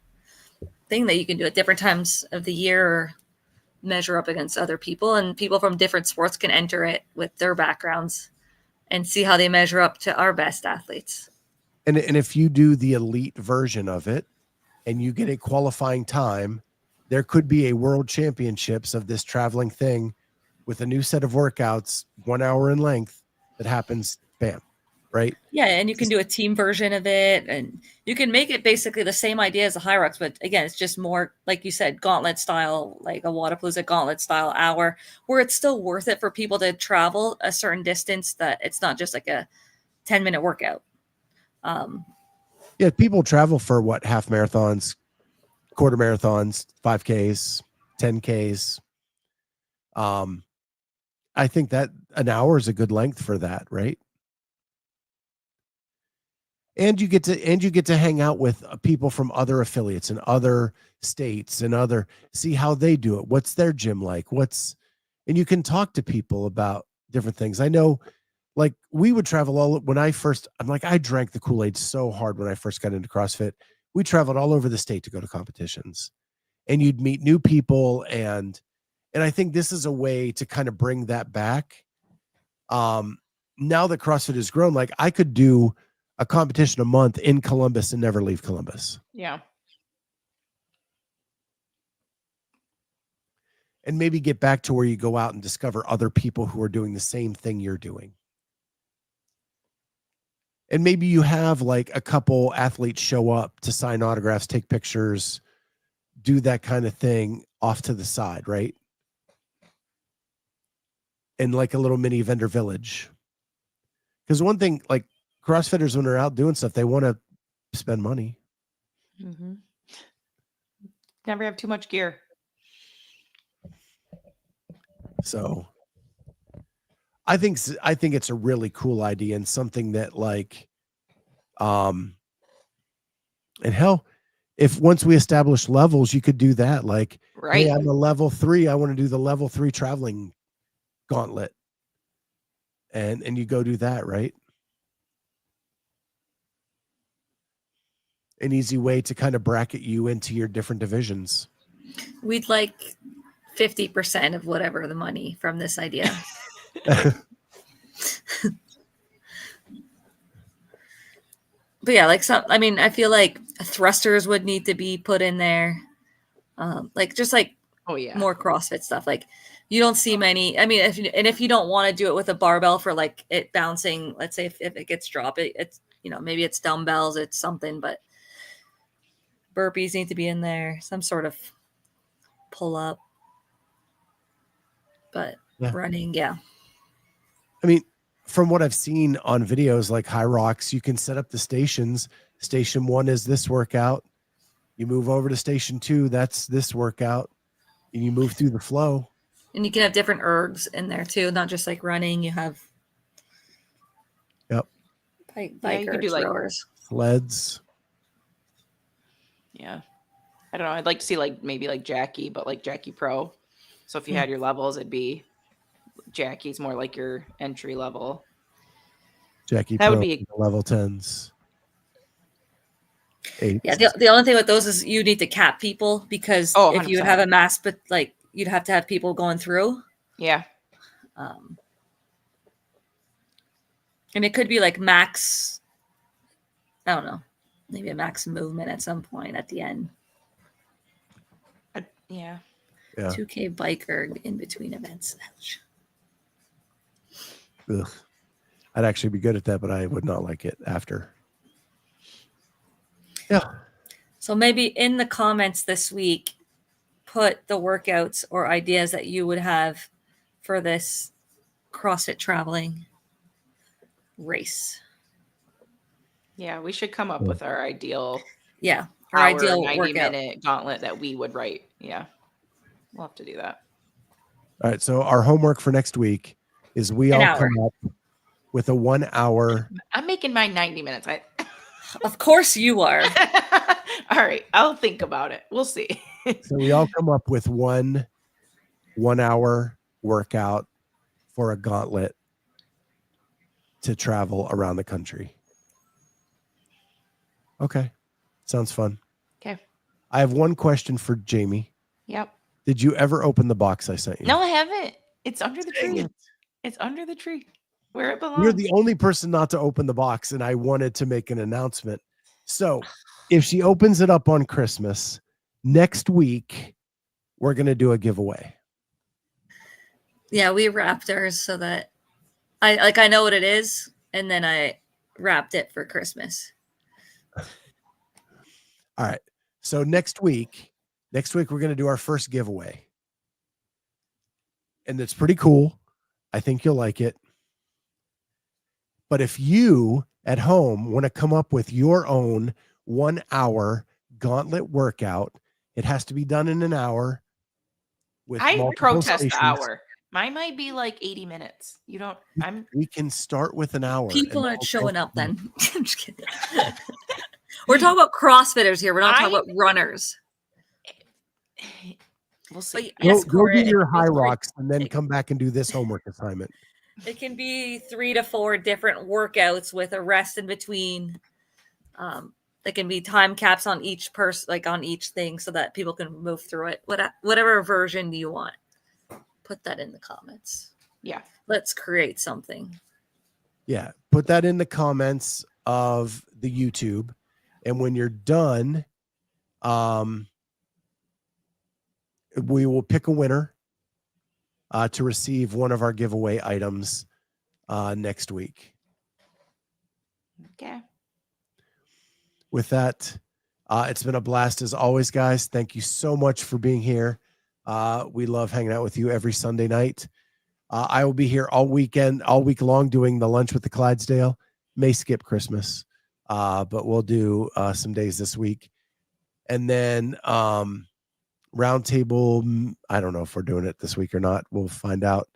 thing that you can do at different times of the year, or measure up against other people, and people from different sports can enter it with their backgrounds and see how they measure up to our best athletes. And if you do the elite version of it and you get a qualifying time, there could be a world championships of this traveling thing with a new set of workouts, 1 hour in length, that happens, bam, right? Yeah, and you can do a team version of it, and you can make it basically the same idea as a Hyrox, but again, it's just more, like you said, gauntlet style, like a Wadapalooza gauntlet style hour, where it's still worth it for people to travel a certain distance, that it's not just like a 10-minute workout. Yeah, people travel for what, half marathons, quarter marathons, 5Ks, 10Ks. I think that an hour is a good length for that, right? And you get to hang out with people from other affiliates and other states and see how they do it. What's their gym like? And you can talk to people about different things. I know, like, we would travel I drank the Kool-Aid so hard when I first got into CrossFit. We traveled all over the state to go to competitions, and you'd meet new people. And I think this is a way to kind of bring that back. Now that CrossFit has grown, like, I could do a competition a month in Columbus and never leave Columbus. Yeah. And maybe get back to where you go out and discover other people who are doing the same thing you're doing. And maybe you have like a couple athletes show up to sign autographs, take pictures, do that kind of thing off to the side, right? And like a little mini vendor village. Because one thing, like, CrossFitters, when they're out doing stuff, they want to spend money. Mm-hmm. Never have too much gear. So I think it's a really cool idea, and something that, like, and hell, if once we establish levels, you could do that. Like, Right. hey, I'm a level 3. I want to do the level 3 traveling gauntlet. And you go do that, right? an easy way to kind of bracket you into your different divisions. We'd like 50% of whatever the money from this idea. But yeah, like I feel like thrusters would need to be put in there. Just like Oh yeah. more CrossFit stuff. Like you don't see many. I mean, if you don't want to do it with a barbell for like it bouncing, let's say if it gets dropped, it's maybe it's dumbbells, it's something, but burpees need to be in there, some sort of pull up. But running, yeah. I mean, from what I've seen on videos like High Rocks, you can set up the stations. Station 1 is this workout. You move over to station 2, that's this workout. And you move through the flow. And you can have different ergs in there too, not just like running. You have bike you could do rowers. Sleds. Yeah. I don't know. I'd like to see like maybe like Jackie, but like Jackie Pro. So if you had your levels, it'd be Jackie's more like your entry level. Jackie That Pro, would be level 10s. 8. Yeah, the only thing with those is you need to cap people because if you would 100%. have a mass, but like you'd have to have people going through. Yeah. And it could be like max, I don't know, maybe a max movement at some point at the end. Yeah. 2K biker in between events. Ugh. I'd actually be good at that, but I would not like it after. Yeah. So maybe in the comments this week, put the workouts or ideas that you would have for this CrossFit traveling race. Yeah, we should come up with our ideal Our ideal 90-minute gauntlet that we would write. Yeah. We'll have to do that. All right. So our homework for next week is we all come up with a 1 hour. I'm making mine 90 minutes. Of course you are. All right. I'll think about it. We'll see. So we all come up with 1 hour workout for a gauntlet to travel around the country. Okay. Sounds fun. Okay. I have one question for Jamie. Yep. Did you ever open the box I sent you? No, I haven't. It's under the Dang tree. it. It's under the tree where it belongs. You're the only person not to open the box, and I wanted to make an announcement. So if she opens it up on Christmas, next week, we're going to do a giveaway. Yeah, we wrapped ours so that I know what it is, and then I wrapped it for Christmas. All right. So next week we're going to do our first giveaway. And it's pretty cool. I think you'll like it. But if you at home want to come up with your own 1 hour gauntlet workout, it has to be done in an hour. I protest the hour. Mine might be like 80 minutes. We can start with an hour. People aren't showing up then. I'm just kidding. We're talking about CrossFitters here. We're not talking about runners. We'll see. Go do your High Rocks and then come back and do this homework assignment. It can be 3 to 4 different workouts with a rest in between. There can be time caps on each person, like on each thing, so that people can move through it. Whatever version you want, put that in the comments. Yeah. Let's create something. Yeah. Put that in the comments of the YouTube. And when you're done, we will pick a winner to receive one of our giveaway items next week. Okay. With that, it's been a blast as always, guys. Thank you so much for being here. We love hanging out with you every Sunday night. I will be here all week long doing the lunch with the Clydesdale. May skip Christmas, but we'll do some days this week. And then roundtable, I don't know if we're doing it this week or not. We'll find out.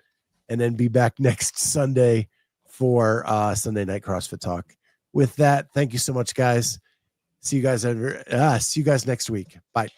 And then be back next Sunday for Sunday Night CrossFit Talk. With that, thank you so much, guys. See you guys next week. Bye.